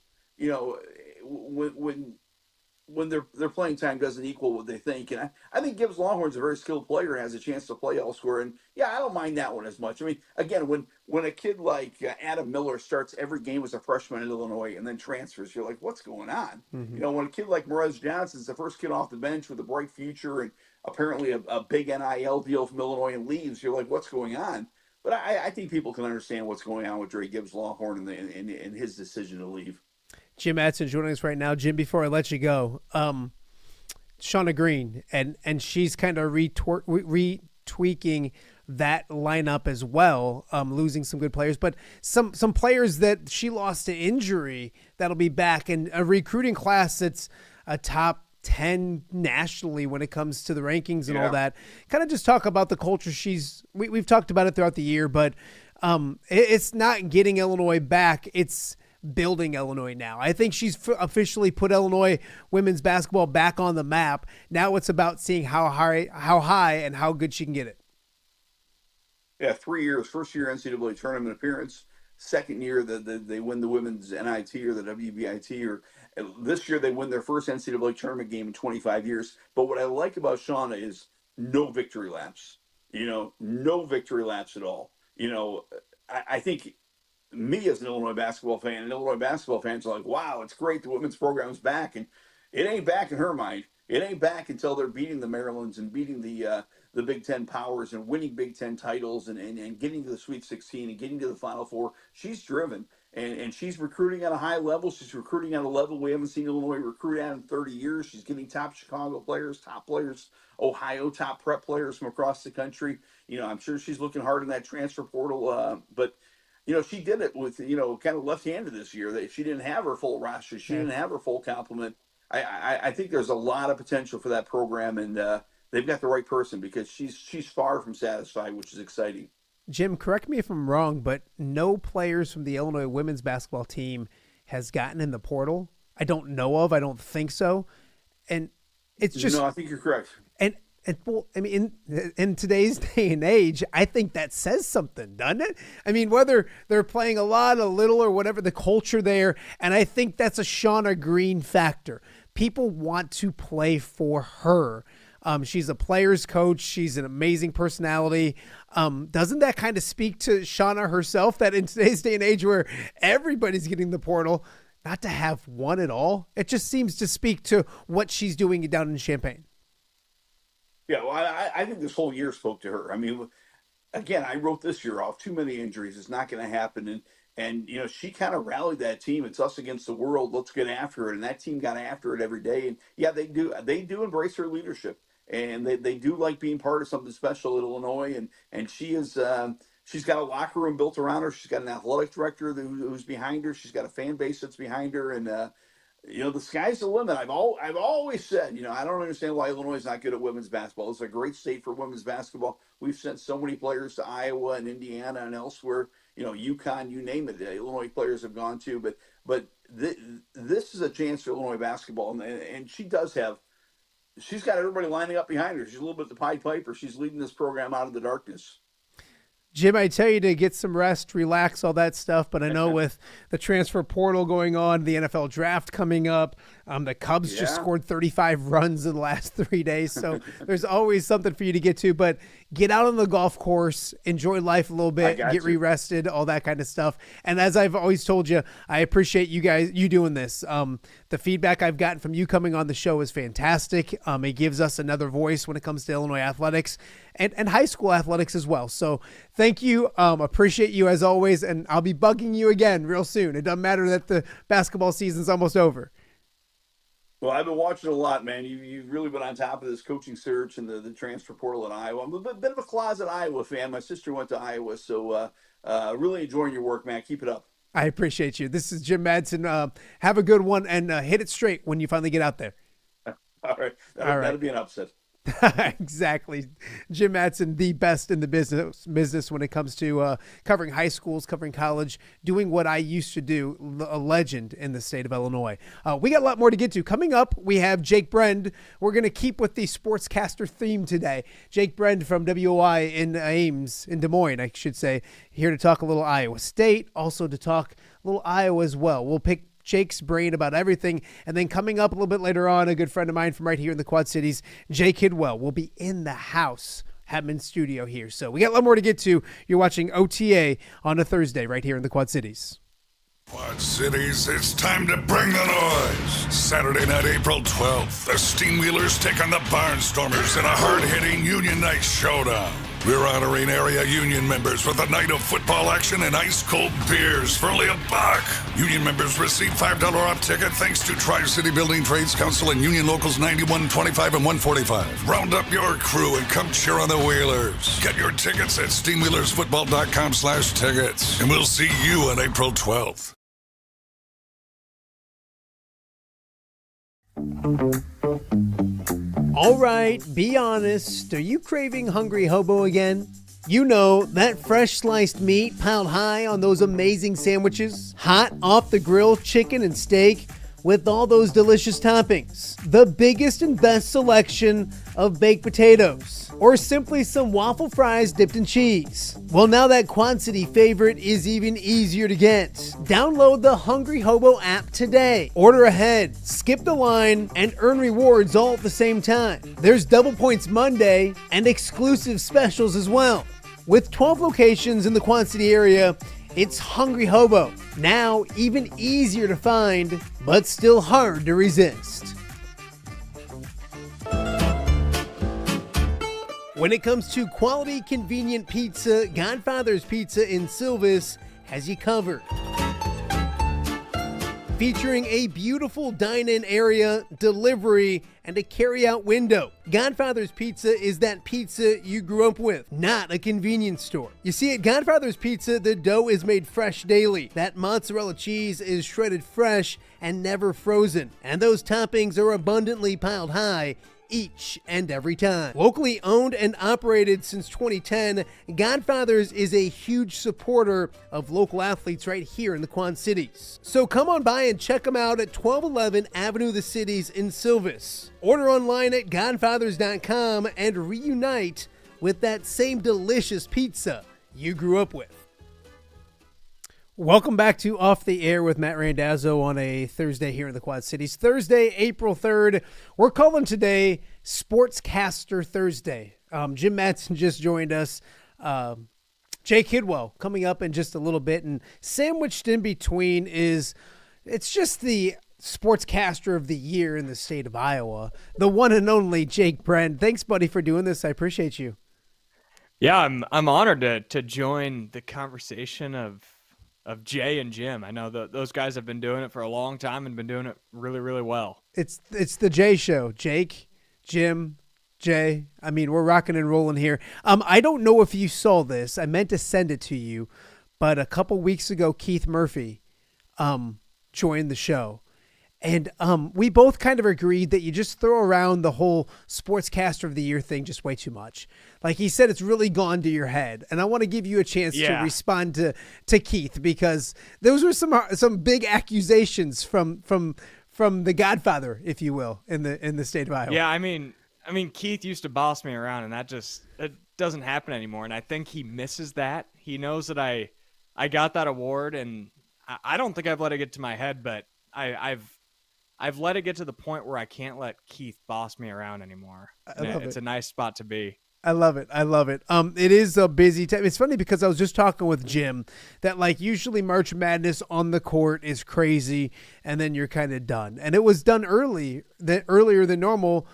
When their playing time doesn't equal what they think. And I think Gibbs Longhorn's a very skilled player and has a chance to play elsewhere. And, I don't mind that one as much. I mean, again, when a kid like Adam Miller starts every game as a freshman in Illinois and then transfers, you're like, what's going on? Mm-hmm. When a kid like Morez Johnson's the first kid off the bench with a bright future and apparently a big NIL deal from Illinois and leaves, you're like, what's going on? But I think people can understand what's going on with Dre Gibbs Longhorn and his decision to leave. Jim Mattson joining us right now. Jim, before I let you go, Shauna Green, and she's kind of retweaking that lineup as well, losing some good players, but some players that she lost to injury that'll be back, and a recruiting class that's a top 10 nationally when it comes to the rankings and all that. Kind of just talk about the culture we've talked about it throughout the year, but it's not getting Illinois back. It's building Illinois now. I think she's officially put Illinois women's basketball back on the map. Now it's about seeing how high and how good she can get it. Yeah, 3 years. First year NCAA tournament appearance. Second year they win the women's NIT or the WBIT. Or this year they win their first NCAA tournament game in 25 years. But what I like about Shauna is no victory laps. No victory laps at all. I think me as an Illinois basketball fan, and Illinois basketball fans are like, wow, it's great the women's program is back. And it ain't back in her mind. It ain't back until they're beating the Marylands and beating the Big Ten powers and winning Big Ten titles and getting to the Sweet 16 and getting to the Final Four. She's driven. and she's recruiting at a high level. She's recruiting at a level we haven't seen Illinois recruit at in 30 years. She's getting top Chicago players, top players, Ohio top prep players from across the country. I'm sure she's looking hard in that transfer portal, but she did it with, kind of left-handed this year. That she didn't have her full roster. She didn't have her full complement. I think there's a lot of potential for that program, and they've got the right person because she's far from satisfied, which is exciting. Jim, correct me if I'm wrong, but no players from the Illinois women's basketball team has gotten in the portal. I don't know of. I don't think so. And it's just... No, I think you're correct. And well, I mean, in today's day and age, I think that says something, doesn't it? I mean, whether they're playing a lot, a little, or whatever, the culture there, and I think that's a Shauna Green factor. People want to play for her. She's a player's coach. She's an amazing personality. Doesn't that kind of speak to Shauna herself, that in today's day and age where everybody's getting the portal, not to have one at all? It just seems to speak to what she's doing down in Champaign. Yeah, well, I think this whole year spoke to her. I mean, again, I wrote this year off. Too many injuries. It's not going to happen. And she kind of rallied that team. It's us against the world. Let's get after it. And that team got after it every day. And yeah, they do embrace her leadership. And they do like being part of something special at Illinois. And she is she's got a locker room built around her. She's got an athletic director who's behind her. She's got a fan base that's behind her. And the sky's the limit. I've always said, I don't understand why Illinois is not good at women's basketball. It's a great state for women's basketball. We've sent so many players to Iowa and Indiana and elsewhere. UConn, you name it. Illinois players have gone to. But this is a chance for Illinois basketball, and she does have. She's got everybody lining up behind her. She's a little bit the Pied Piper. She's leading this program out of the darkness. Jim, I tell you to get some rest, relax, all that stuff. But I know with the transfer portal going on, the NFL draft coming up, the Cubs just scored 35 runs in the last 3 days. So there's always something for you to get to. But get out on the golf course, enjoy life a little bit, get re-rested, all that kind of stuff. And as I've always told you, I appreciate you doing this. The feedback I've gotten from you coming on the show is fantastic. It gives us another voice when it comes to Illinois athletics and high school athletics as well. So thank you. Appreciate you as always. And I'll be bugging you again real soon. It doesn't matter that the basketball season's almost over. Well, I've been watching a lot, man. You've really been on top of this coaching search and the transfer portal in Iowa. I'm a bit of a closet Iowa fan. My sister went to Iowa, so really enjoying your work, man. Keep it up. I appreciate you. This is Jim Mattson. Have a good one and hit it straight when you finally get out there. All right. That'll be an upset. Exactly. Jim Mattson, the best in the business when it comes to covering high schools, covering college, doing what I used to do, a legend in the state of Illinois. We got a lot more to get to. Coming up, we have Jake Brend. We're going to keep with the Sportscaster theme today. Jake Brend from WOI in Ames, in Des Moines, I should say, here to talk a little Iowa State, also to talk a little Iowa as well. We'll pick Jake's brain about everything. And then coming up a little bit later on, a good friend of mine from right here in the Quad Cities, Jay Kidwell, will be in the house, Hatman Studio here. So we got a lot more to get to. You're watching OTA on a Thursday right here in the Quad Cities. Quad Cities, it's time to bring the noise. Saturday night, April 12th, the Steamwheelers take on the Barnstormers in a hard-hitting Union Night showdown. We're honoring area Union members with a night of football action and ice-cold beers for only $1. Union members receive $5 off ticket thanks to Tri-City Building Trades Council and Union Locals 91, 25, and 145. Round up your crew and come cheer on the Wheelers. Get your tickets at steamwheelersfootball.com/tickets, and we'll see you on April 12th. All right, be honest. Are you craving Hungry Hobo again? You know, that fresh sliced meat piled high on those amazing sandwiches, hot off the grill chicken and steak with all those delicious toppings, the biggest and best selection of baked potatoes, or simply some waffle fries dipped in cheese. Well, now that Quad City favorite is even easier to get. Download the Hungry Hobo app today. Order ahead, skip the line, and earn rewards all at the same time. There's Double Points Monday and exclusive specials as well. With 12 locations in the Quad City area, it's Hungry Hobo. Now even easier to find, but still hard to resist. When it comes to quality, convenient pizza, Godfather's Pizza in Silvis has you covered. featuring a beautiful dine-in area, delivery, and a carry-out window. Godfather's Pizza is that pizza you grew up with, not a convenience store. You see, at Godfather's Pizza, the dough is made fresh daily. That mozzarella cheese is shredded fresh and never frozen. And those toppings are abundantly piled high each and every time. Locally owned and operated since 2010, Godfather's is a huge supporter of local athletes right here in the Quad Cities. So come on by and check them out at 1211 Avenue of the Cities in Silvis. Order online at godfathers.com and reunite with that same delicious pizza you grew up with. Welcome back to Off the Air with Matt Randazzo on a Thursday here in the Quad Cities. Thursday, April 3rd. We're calling today Sportscaster Thursday. Jim Mattson just joined us. Jay Kidwell coming up in just a little bit. And sandwiched in between it's just the Sportscaster of the Year in the state of Iowa, the one and only Jake Brend. Thanks, buddy, for doing this. I appreciate you. Yeah, I'm honored to join the conversation of Jay and Jim. I know those guys have been doing it for a long time and been doing it really, really well. It's the Jay Show. Jake, Jim, Jay. I mean, we're rocking and rolling here. I don't know if you saw this. I meant to send it to you, but a couple weeks ago, Keith Murphy joined the show. And we both kind of agreed that you just throw around the whole Sportscaster of the Year thing just way too much. Like he said, it's really gone to your head. And I want to give you a chance to respond to Keith, because those were some big accusations from the Godfather, if you will, in the state of Iowa. Yeah, I mean Keith used to boss me around, and it doesn't happen anymore. And I think he misses that. He knows that I got that award, and I don't think I've let it get to my head, but I've let it get to the point where I can't let Keith boss me around anymore. It's a nice spot to be. I love it. It is a busy time. It's funny because I was just talking with Jim that like usually March Madness on the court is crazy and then you're kind of done. And it was done earlier than normal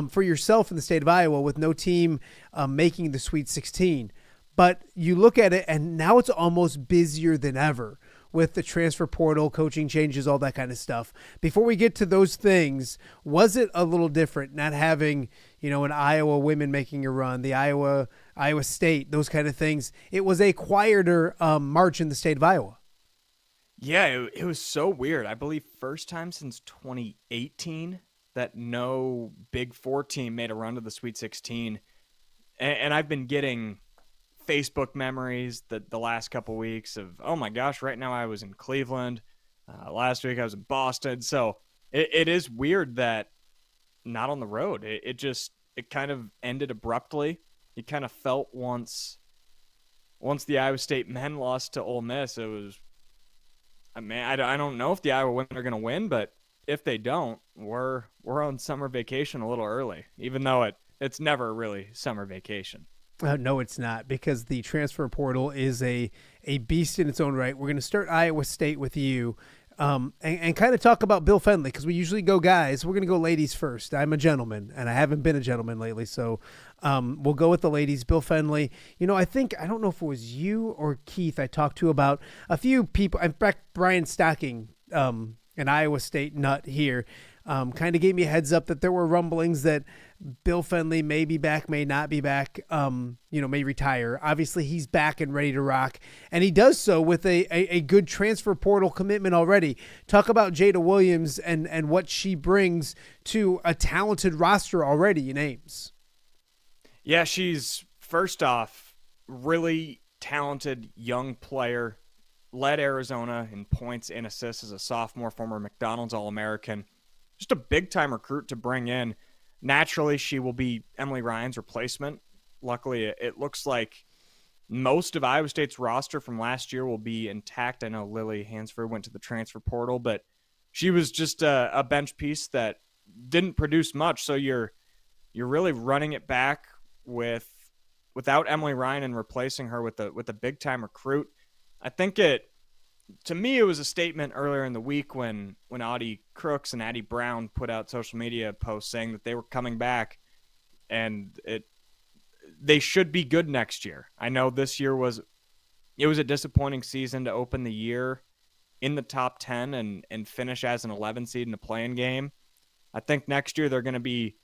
for yourself in the state of Iowa with no team making the Sweet 16. But you look at it and now it's almost busier than ever with the transfer portal, coaching changes, all that kind of stuff. Before we get to those things, was it a little different not having, an Iowa women making a run, the Iowa State, those kind of things? It was a quieter March in the state of Iowa. Yeah, it was so weird. I believe first time since 2018 that no Big Four team made a run to the Sweet 16. And I've been getting Facebook memories the last couple weeks of, oh my gosh, right now I was in Cleveland. Last week I was in Boston. So it is weird that not on the road. It kind of ended abruptly. You kind of felt once the Iowa State men lost to Ole Miss, it was, I don't know if the Iowa women are going to win, but if they don't, we're on summer vacation a little early, even though it's never really summer vacation. No, it's not, because the transfer portal is a beast in its own right. We're going to start Iowa State with you and kind of talk about Bill Fennelly, because we usually go guys. We're going to go ladies first. I'm a gentleman, and I haven't been a gentleman lately, so we'll go with the ladies. Bill Fennelly, I don't know if it was you or Keith I talked to about a few people. In fact, Brian Stocking, an Iowa State nut here, kind of gave me a heads up that there were rumblings that Bill Fennelly may be back, may not be back, may retire. Obviously, he's back and ready to rock, and he does so with a good transfer portal commitment already. Talk about Jada Williams and what she brings to a talented roster already in Ames. Yeah, she's, first off, really talented young player, led Arizona in points and assists as a sophomore, former McDonald's All-American. Just a big-time recruit to bring in. Naturally, she will be Emily Ryan's replacement. Luckily, it looks like most of Iowa State's roster from last year will be intact. I know Lily Hansford went to the transfer portal, but she was just a bench piece that didn't produce much. So you're really running it back without Emily Ryan and replacing her with a big-time recruit. I think to me, it was a statement earlier in the week when Audie Crooks and Addie Brown put out social media posts saying that they were coming back, and they should be good next year. I know this year was a disappointing season to open the year, in the top 10 and finish as an 11 seed in a play-in game, I think next year they're going to be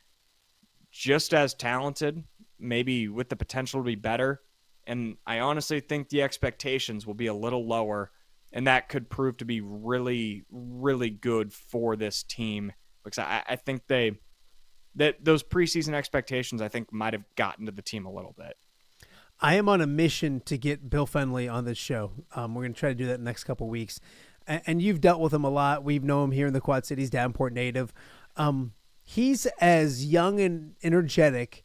just as talented, maybe with the potential to be better. And I honestly think the expectations will be a little lower, and that could prove to be really, really good for this team. Because I think that those preseason expectations, I think, might have gotten to the team a little bit. I am on a mission to get Bill Fenley on this show. We're going to try to do that in the next couple of weeks. And you've dealt with him a lot. We've known him here in the Quad Cities, Davenport native. He's as young and energetic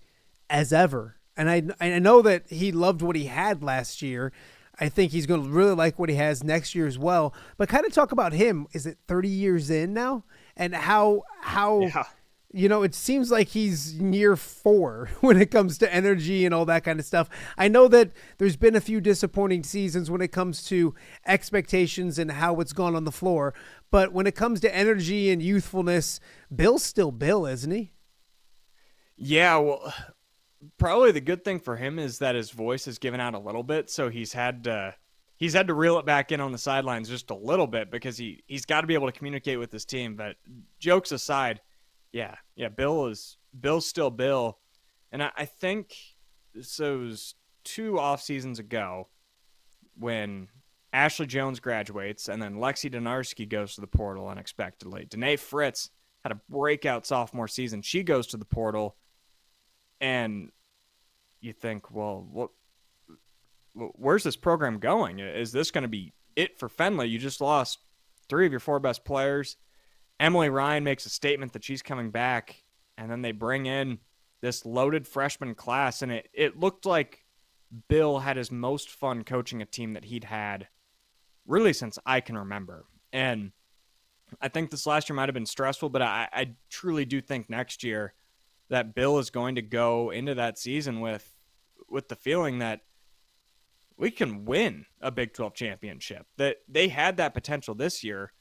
as ever. And I know that he loved what he had last year. I think he's going to really like what he has next year as well. But kind of talk about him. Is it 30 years in now? And how it seems like he's near 4 when it comes to energy and all that kind of stuff. I know that there's been a few disappointing seasons when it comes to expectations and how it's gone on the floor. But when it comes to energy and youthfulness, Bill's still Bill, isn't he? Yeah, well, probably the good thing for him is that his voice has given out a little bit, so he's had to reel it back in on the sidelines just a little bit because he's got to be able to communicate with his team. But jokes aside, yeah, Bill's still Bill. And I think so. It was 2 off seasons ago when Ashley Jones graduates and then Lexi Donarski goes to the portal unexpectedly. Danae Fritz had a breakout sophomore season. She goes to the portal. And you think, well, where's this program going? Is this going to be it for Fenley? You just lost 3 of your 4 best players. Emily Ryan makes a statement that she's coming back, and then they bring in this loaded freshman class, and it looked like Bill had his most fun coaching a team that he'd had really since I can remember. And I think this last year might have been stressful, but I truly do think next year that Bill is going to go into that season with the feeling that we can win a Big 12 championship. That they had that potential this year.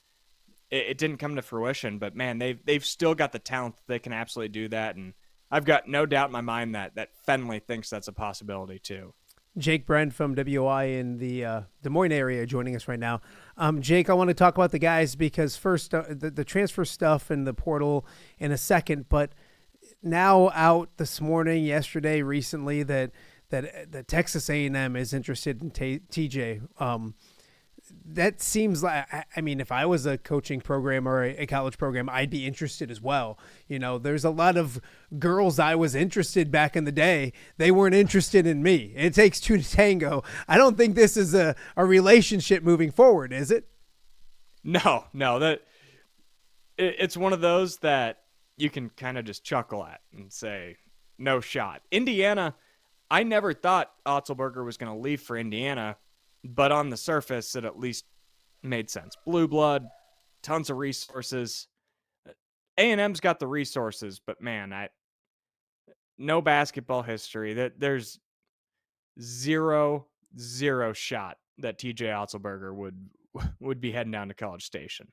It didn't come to fruition, but man, they've still got the talent that they can absolutely do that. And I've got no doubt in my mind that Fenley thinks that's a possibility too. Jake Brend from WI in the Des Moines area joining us right now. Jake, I want to talk about the guys because first the transfer stuff and the portal in a second, but now out this morning, yesterday, recently that Texas A&M is interested in TJ. That seems like, I mean, if I was a coaching program or a college program, I'd be interested as well. You know, there's a lot of girls I was interested back in the day. They weren't interested in me. It takes 2 to tango. I don't think this is a relationship moving forward, is it? No, it's one of those that you can kind of just chuckle at and say, no shot. Indiana, I never thought Otzelberger was going to leave for Indiana, but on the surface, it at least made sense. Blue blood, tons of resources. A&M's got the resources, but man, no basketball history. There's zero shot that TJ Otzelberger would be heading down to College Station.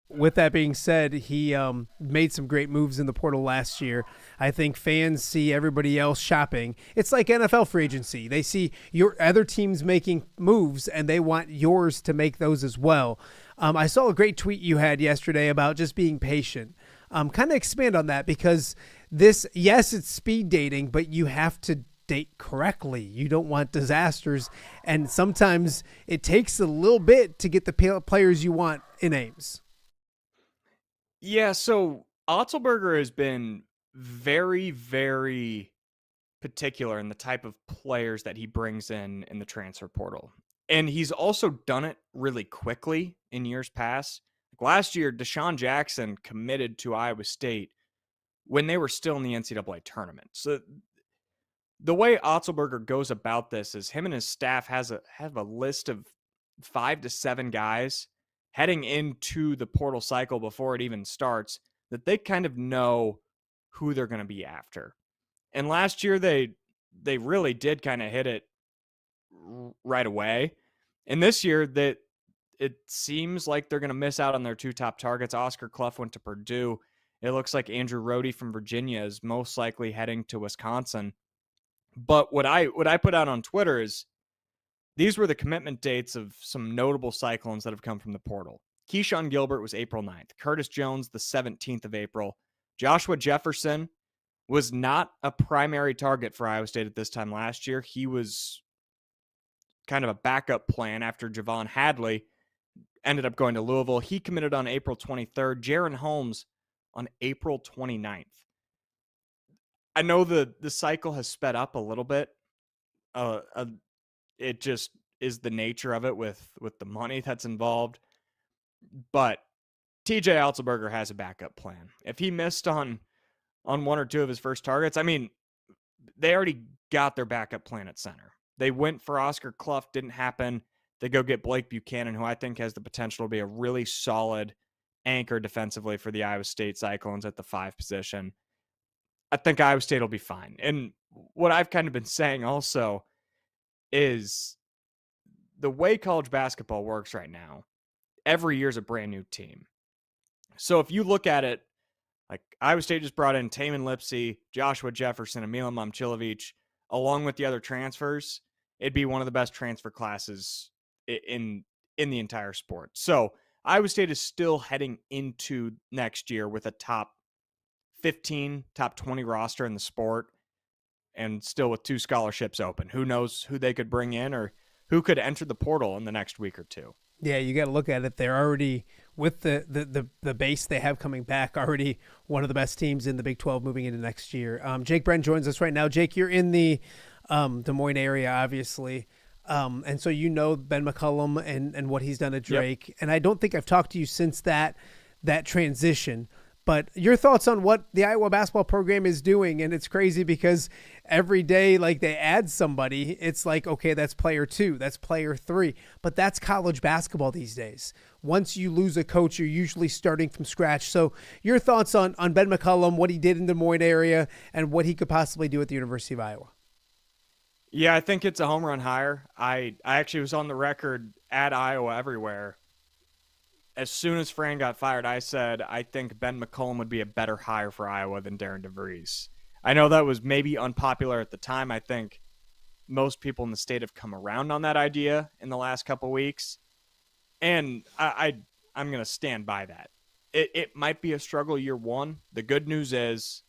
With that being said, he made some great moves in the portal last year. I think fans see everybody else shopping. It's like NFL free agency. They see your other teams making moves, and they want yours to make those as well. I saw a great tweet you had yesterday about just being patient. Kind of expand on that because yes, it's speed dating, but you have to date correctly. You don't want disasters, and sometimes it takes a little bit to get the players you want in Ames. Yeah, so Otzelberger has been very, very particular in the type of players that he brings in the transfer portal. And he's also done it really quickly in years past. Last year, Deshaun Jackson committed to Iowa State when they were still in the NCAA tournament. So the way Otzelberger goes about this is him and his staff have a list of 5 to 7 guys heading into the portal cycle before it even starts that they kind of know who they're going to be after. And last year they really did kind of hit it right away. And this year that it seems like they're going to miss out on their 2 top targets. Oscar Clough went to Purdue. It looks like Andrew Rohde from Virginia is most likely heading to Wisconsin. But what I put out on Twitter is These were the commitment dates of some notable Cyclones that have come from the portal. Keyshawn Gilbert was April 9th. Curtis Jones, the 17th of April. Joshua Jefferson was not a primary target for Iowa State at this time last year. He was kind of a backup plan after Javon Hadley ended up going to Louisville. He committed on April 23rd. Jaron Holmes on April 29th. I know the cycle has sped up a little bit. It just is the nature of it with the money that's involved. But TJ Altenberger has a backup plan. If he missed on one or two of his first targets, I mean, they already got their backup plan at center. They went for Oscar Clough, didn't happen. They go get Blake Buchanan, who I think has the potential to be a really solid anchor defensively for the Iowa State Cyclones at the 5 position. I think Iowa State will be fine. And what I've kind of been saying also is the way college basketball works right now, every year's a brand new team. So if you look at it, like Iowa State just brought in Taman Lipsey, Joshua Jefferson, Emil Momcilovic, along with the other transfers, it'd be one of the best transfer classes in the entire sport. So Iowa State is still heading into next year with a top 15, top 20 roster in the sport, and still with 2 scholarships open. Who knows who they could bring in or who could enter the portal in the next week or two. Yeah, you got to look at it. They're already, with the base they have coming back, already one of the best teams in the Big 12 moving into next year. Jake Brend joins us right now. Jake, you're in the Des Moines area, obviously. And so you know Ben McCollum and what he's done at Drake. Yep. And I don't think I've talked to you since that transition. But your thoughts on what the Iowa basketball program is doing. And it's crazy because every day, like, they add somebody, it's like, okay, that's player 2, that's player 3. But that's college basketball these days. Once you lose a coach, you're usually starting from scratch. So your thoughts on Ben McCollum, what he did in the Des Moines area, and what he could possibly do at the University of Iowa. Yeah, I think it's a home run hire. I actually was on the record at Iowa Everywhere. As soon as Fran got fired, I said, I think Ben McCollum would be a better hire for Iowa than Darren DeVries. I know that was maybe unpopular at the time. I think most people in the state have come around on that idea in the last couple weeks. And I'm going to stand by that. It might be a struggle year one. The good news is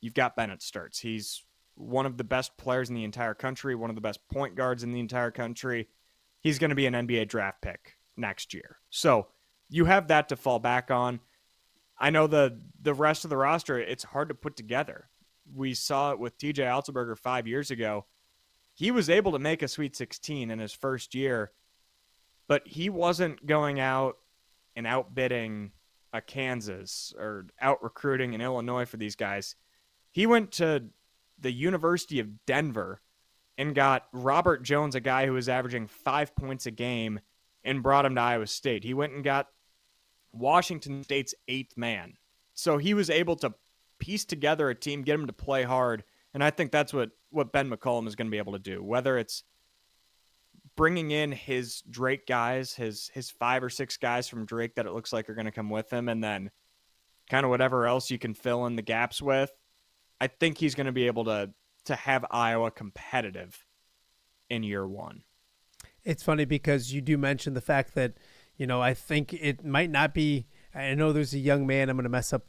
you've got Bennett Sturts. He's one of the best players in the entire country, one of the best point guards in the entire country. He's going to be an NBA draft pick next year. So you have that to fall back on. I know the rest of the roster, it's hard to put together. We saw it with TJ Altenberger 5 years ago. He was able to make a Sweet 16 in his first year, but he wasn't going out and outbidding a Kansas or out recruiting in Illinois for these guys. He went to the University of Denver and got Robert Jones, a guy who was averaging 5 points a game, and brought him to Iowa State. He went and got Washington State's 8th man. So he was able to piece together a team, get him to play hard, and I think that's what Ben McCollum is going to be able to do. Whether it's bringing in his Drake guys, his 5 or 6 guys from Drake that it looks like are going to come with him, and then kind of whatever else you can fill in the gaps with, I think he's going to be able to have Iowa competitive in year one. It's funny because you do mention the fact that, I think it might not be, I know there's a young man, I'm going to mess up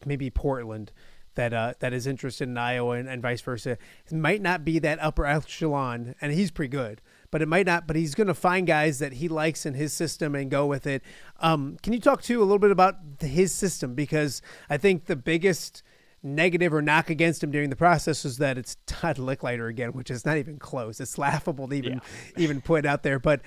maybe Portland, that is interested in Iowa and vice versa. It might not be that upper echelon, and he's pretty good, but it might not, but he's going to find guys that he likes in his system and go with it. Can you talk to a little bit about his system? Because I think the biggest negative or knock against him during the process was that it's Todd Licklider again, which is not even close. It's laughable to even put out there. But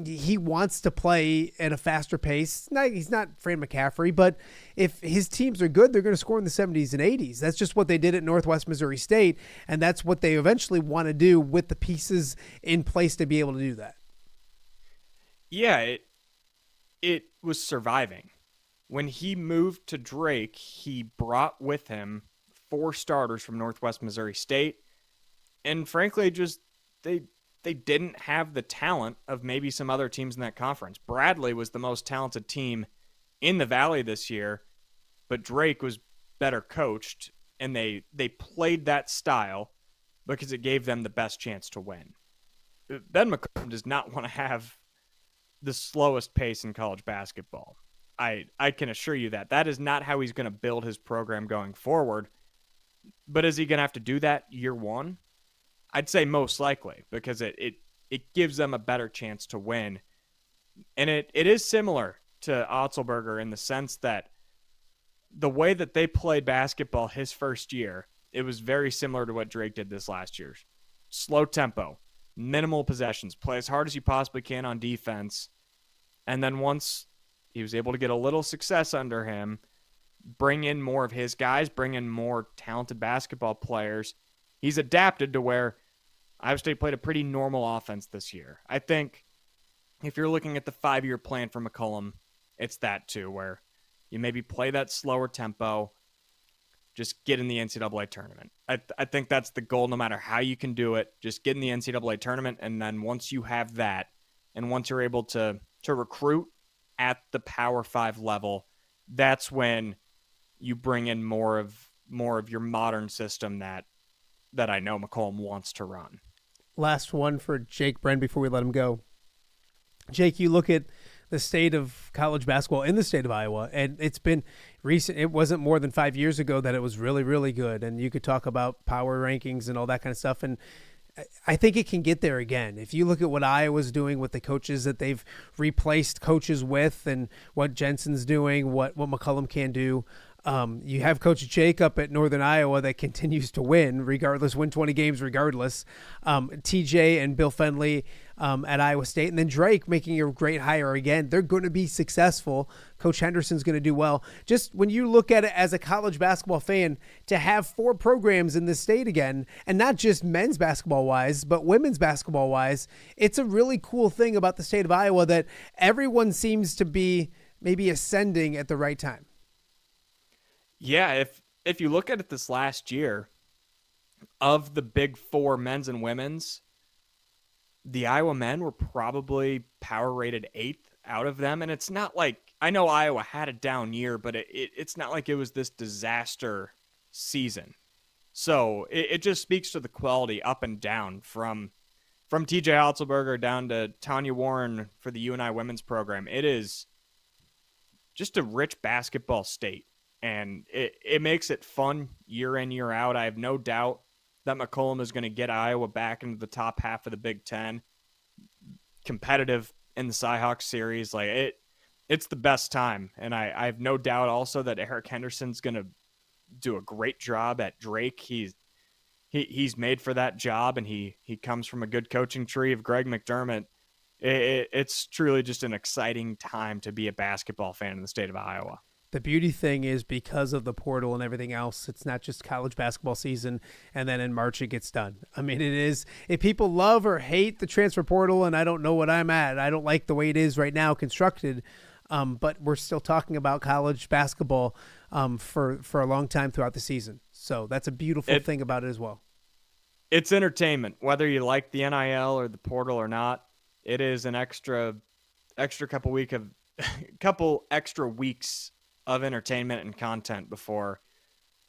he wants to play at a faster pace. He's not Fran McCaffrey, but if his teams are good, they're going to score in the 70s and 80s. That's just what they did at Northwest Missouri State, and that's what they eventually want to do with the pieces in place to be able to do that. Yeah, it was surviving. When he moved to Drake, he brought with him 4 starters from Northwest Missouri State. And frankly, just they didn't have the talent of maybe some other teams in that conference. Bradley was the most talented team in the Valley this year, but Drake was better coached, and they played that style because it gave them the best chance to win. Ben McCollum does not want to have the slowest pace in college basketball. I can assure you that. That is not how he's going to build his program going forward. But is he going to have to do that year one? I'd say most likely, because it gives them a better chance to win. And it is similar to Otzelberger in the sense that the way that they played basketball his first year, it was very similar to what Drake did this last year. Slow tempo, minimal possessions, play as hard as you possibly can on defense. And then once he was able to get a little success under him, bring in more of his guys, bring in more talented basketball players, he's adapted to where Iowa State played a pretty normal offense this year. I think if you're looking at the 5-year plan for McCollum, it's that too, where you maybe play that slower tempo, just get in the NCAA tournament. I think that's the goal no matter how you can do it. Just get in the NCAA tournament, and then once you have that, and once you're able to recruit at the Power 5 level, that's when you bring in more of your modern system that I know McCollum wants to run. Last one for Jake Brend before we let him go. Jake, you look at the state of college basketball in the state of Iowa, and it's been recent. It wasn't more than 5 years ago that it was really, really good, and you could talk about power rankings and all that kind of stuff, and I think it can get there again. If you look at what Iowa's doing with the coaches that they've replaced coaches with, and what Jensen's doing, what McCollum can do. You have Coach Jake up at Northern Iowa that continues to win win 20 games regardless. TJ and Bill Fenley at Iowa State, and then Drake making a great hire again. They're going to be successful. Coach Henderson's going to do well. Just when you look at it as a college basketball fan, to have 4 programs in the state again, and not just men's basketball wise, but women's basketball wise, it's a really cool thing about the state of Iowa that everyone seems to be maybe ascending at the right time. Yeah, if you look at it this last year, of the big 4 men's and women's, the Iowa men were probably power rated 8th out of them. And it's not like, I know Iowa had a down year, but it's not like it was this disaster season. So it just speaks to the quality up and down from TJ Otzelberger down to Tanya Warren for the UNI women's program. It is just a rich basketball state. And it makes it fun year in, year out. I have no doubt that McCollum is going to get Iowa back into the top half of the Big Ten, competitive in the Cyhawks series. Like it's the best time. And I have no doubt also that Eric Henderson's going to do a great job at Drake. He's made for that job, and he comes from a good coaching tree of Greg McDermott. It's truly just an exciting time to be a basketball fan in the state of Iowa. The beauty thing is, because of the portal and everything else, it's not just college basketball season and then in March it gets done. I mean, it is, if people love or hate the transfer portal, and I don't know what I'm at, I don't like the way it is right now constructed, but we're still talking about college basketball for a long time throughout the season. So that's a beautiful thing about it as well. It's entertainment, whether you like the NIL or the portal or not. It is an extra couple extra weeks of entertainment and content before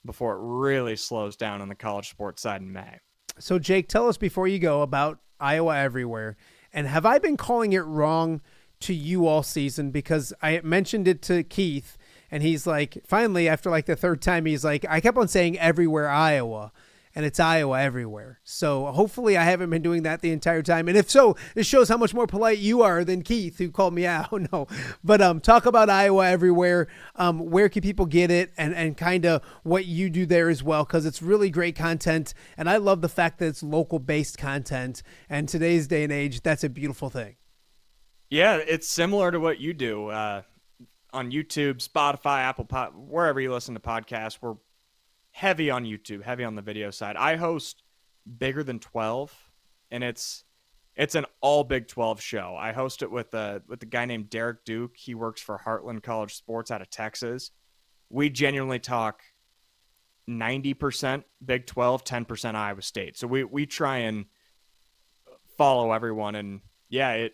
it really slows down on the college sports side in May. So Jake, tell us before you go about Iowa Everywhere. And have I been calling it wrong to you all season? Because I mentioned it to Keith, and he's like, finally, after like the 3rd time, he's like, I kept on saying Everywhere Iowa, and it's Iowa Everywhere. So hopefully I haven't been doing that the entire time. And if so, this shows how much more polite you are than Keith, who called me out. No, but talk about Iowa Everywhere. Where can people get it, and kind of what you do there as well? Because it's really great content. And I love the fact that it's local based content. And today's day and age, that's a beautiful thing. Yeah, it's similar to what you do on YouTube, Spotify, Apple, wherever you listen to podcasts. We're heavy on YouTube, heavy on the video side. I host Bigger Than 12, and it's an all Big 12 show. I host it with a guy named Derek Duke. He works for Heartland College Sports out of Texas. We genuinely talk 90% Big 12, 10% Iowa State. So we try and follow everyone. And yeah,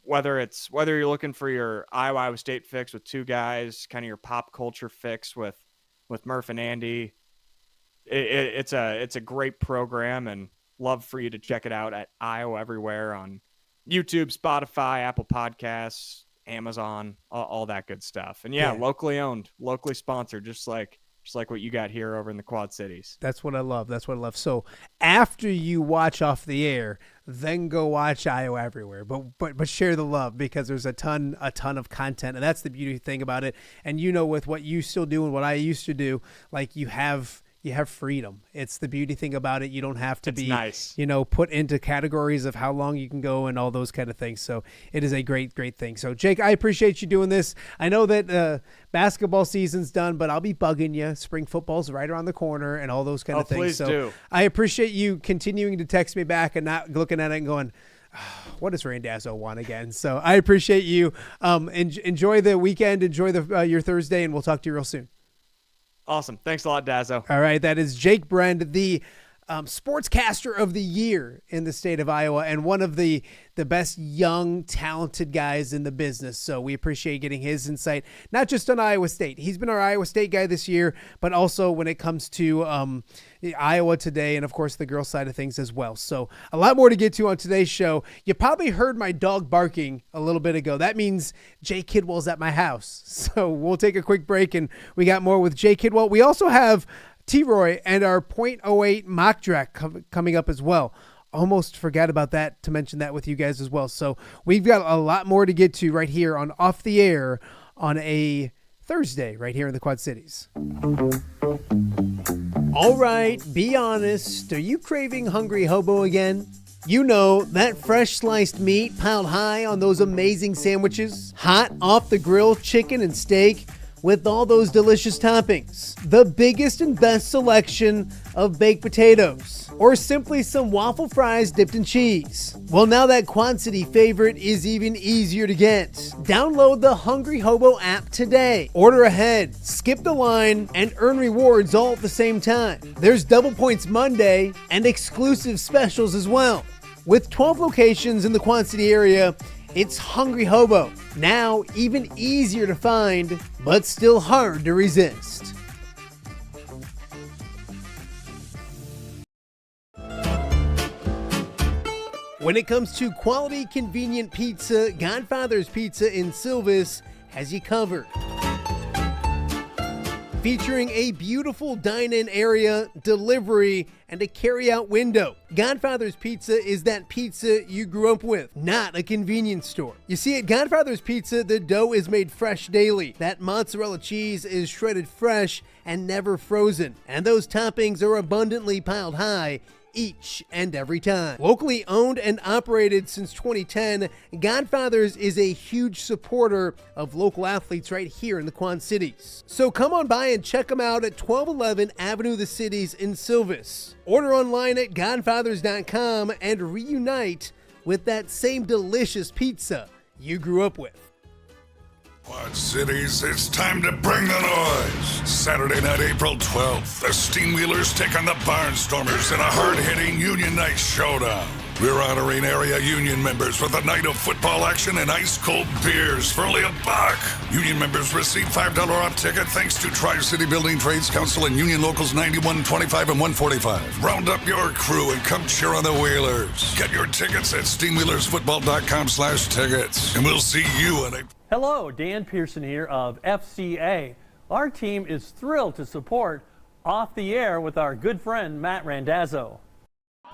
whether you're looking for your Iowa State fix with 2 guys, kind of your pop culture fix with Murph and Andy, it's a great program, and love for you to check it out at Iowa Everywhere on YouTube, Spotify, Apple Podcasts, Amazon, all that good stuff. And yeah, locally owned, locally sponsored, just like what you got here over in the Quad Cities. That's what I love. So after you watch Off the Air, then go watch Iowa Everywhere. But share the love, because there's a ton of content, and that's the beauty thing about it. And with what you still do and what I used to do, like you have freedom. It's the beauty thing about it. You don't have to be nice. Put into categories of how long you can go and all those kind of things. So it is a great thing. So Jake, I appreciate you doing this. I know that basketball season's done, but I'll be bugging you. Spring football's right around the corner and all those kind of things. Please do. I appreciate you continuing to text me back and not looking at it and going, what does Randazzo want again? So I appreciate you. Enjoy the weekend. Enjoy your Thursday, and we'll talk to you real soon. Awesome. Thanks a lot, Dazzo. All right. That is Jake Brend, the Sportscaster of the Year in the state of Iowa, and one of the best young, talented guys in the business. So we appreciate getting his insight, not just on Iowa State. He's been our Iowa State guy this year, but also when it comes to Iowa Today and, of course, the girls' side of things as well. So a lot more to get to on today's show. You probably heard my dog barking a little bit ago. That means Jay Kidwell's at my house. So we'll take a quick break, and we got more with Jay Kidwell. We also have T-Roy and our .08 mock draft coming up as well. Almost forgot about that, to mention that with you guys as well. So we've got a lot more to get to right here on Off the Air on a Thursday right here in the Quad Cities. All right, be honest. Are you craving Hungry Hobo again? That fresh sliced meat piled high on those amazing sandwiches, hot off the grill chicken and steak, with all those delicious toppings, the biggest and best selection of baked potatoes, or simply some waffle fries dipped in cheese. Well, now that Quad City favorite is even easier to get. Download the Hungry Hobo app today. Order ahead, skip the line, and earn rewards all at the same time. There's Double Points Monday and exclusive specials as well. With 12 locations in the Quad City area, it's Hungry Hobo, now even easier to find, but still hard to resist. When it comes to quality, convenient pizza, Godfather's Pizza in Silvis has you covered. Featuring a beautiful dine-in area, delivery, and a carry-out window. Godfather's Pizza is that pizza you grew up with, not a convenience store. You see, at Godfather's Pizza, the dough is made fresh daily. That mozzarella cheese is shredded fresh and never frozen. And those toppings are abundantly piled high each and every time. Locally owned and operated since 2010, Godfather's is a huge supporter of local athletes right here in the Quad Cities. So come on by and check them out at 1211 Avenue of the Cities in Silvis. Order online at godfathers.com and reunite with that same delicious pizza you grew up with. Quad Cities, it's time to bring the noise. Saturday night, April 12th, the Steamwheelers take on the Barnstormers in a hard-hitting Union Night showdown. We're honoring area Union members with a night of football action and ice-cold beers for only $1. Union members receive $5 off ticket thanks to Tri-City Building Trades Council and Union Locals 91, 25, and 145. Round up your crew and come cheer on the Wheelers. Get your tickets at steamwheelersfootball.com/tickets, and we'll see you in a... Hello, Dan Pearson here of FCA. Our team is thrilled to support Off the Air with our good friend Matt Randazzo.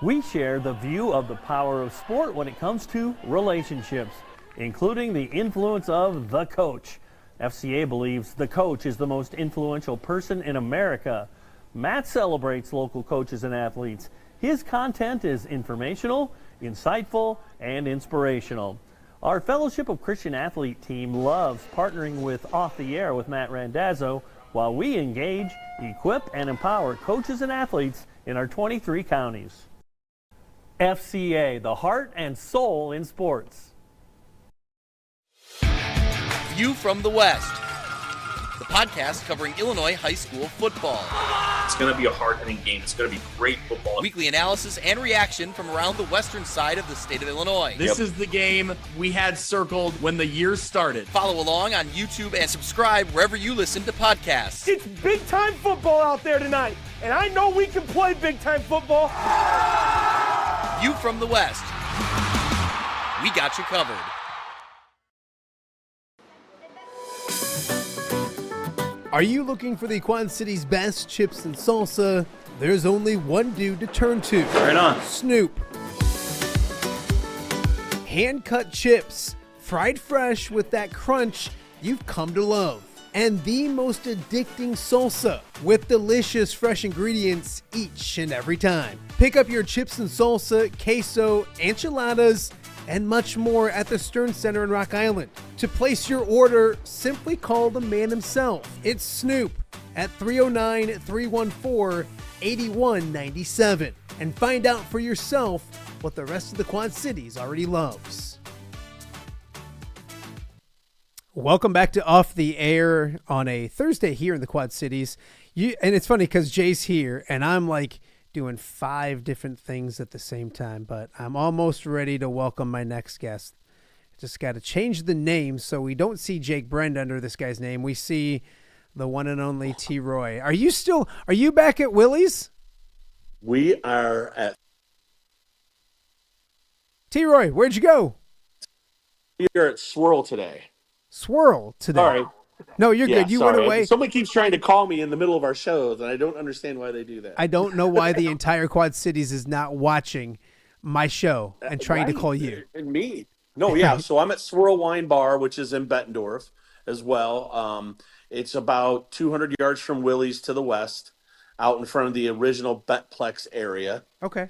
We share the view of the power of sport when it comes to relationships, including the influence of the coach. FCA believes the coach is the most influential person in America. Matt celebrates local coaches and athletes. His content is informational, insightful, and inspirational. Our Fellowship of Christian Athlete team loves partnering with Off the Air with Matt Randazzo while we engage, equip, and empower coaches and athletes in our 23 counties. FCA, the heart and soul in sports. View from the West, the podcast covering Illinois high school football. It's going to be a hard-hitting game. It's going to be great football. Weekly analysis and reaction from around the western side of the state of Illinois. This is the game we had circled when the year started. Follow along on YouTube and subscribe wherever you listen to podcasts. It's big-time football out there tonight, and I know we can play big-time football. View from the West. We got you covered. Are you looking for the Quad City's best chips and salsa? There's only one dude to turn to. Right on. Snoop. Hand-cut chips, fried fresh with that crunch you've come to love. And the most addicting salsa with delicious fresh ingredients each and every time. Pick up your chips and salsa, queso, enchiladas, and much more at the Stern Center in Rock Island. To place your order, simply call the man himself. It's Snoop at 309-314-8197 and find out for yourself what the rest of the Quad Cities already loves. Welcome back to Off the Air on a Thursday here in the Quad Cities. And it's funny because Jay's here and I'm like doing 5 different things at the same time, but I'm almost ready to welcome my next guest. Just got to change the name so we don't see Jake Brend under this guy's name. We see the one and only T. Roy. Are you back at Willie's? We are at T. Roy, where'd you go? We are at Swirl today. Swirl today. Sorry. No, you're good. You went away. Somebody keeps trying to call me in the middle of our shows, and I don't understand why they do that. I don't know why the entire Quad Cities is not watching my show and trying to call you. And me. No, yeah. So I'm at Swirl Wine Bar, which is in Bettendorf as well. It's about 200 yards from Willie's to the west, out in front of the original Betplex area. Okay.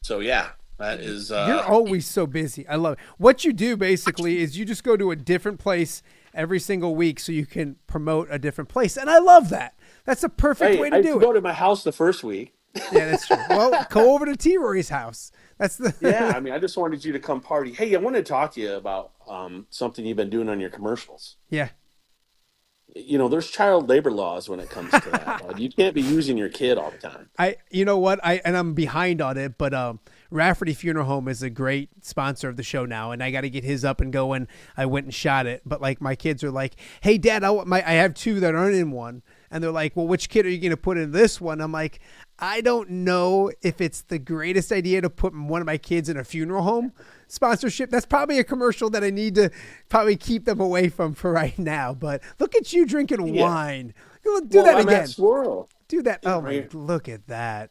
So, yeah. That is. You're always so busy. I love it. What you do basically is you just go to a different place every single week so you can promote a different place. And I love that. That's a perfect way to do it. I go to my house the first week. Yeah, that's true. Well, go over to T. Roy's house. That's the. Yeah, I mean, I just wanted you to come party. Hey, I want to talk to you about something you've been doing on your commercials. Yeah. You know, there's child labor laws when it comes to that. You can't be using your kid all the time. You know what? I'm behind on it, but Rafferty Funeral Home is a great sponsor of the show now, and I got to get his up and going. I went and shot it, but like my kids are like, "Hey, Dad, I have 2 that aren't in one," and they're like, "Well, which kid are you going to put in this one?" I'm like, I don't know if it's the greatest idea to put one of my kids in a funeral home sponsorship. That's probably a commercial that I need to probably keep them away from for right now. But look at you drinking wine. Do that I'm again. At Swirl. Do that. Oh my! Look at that.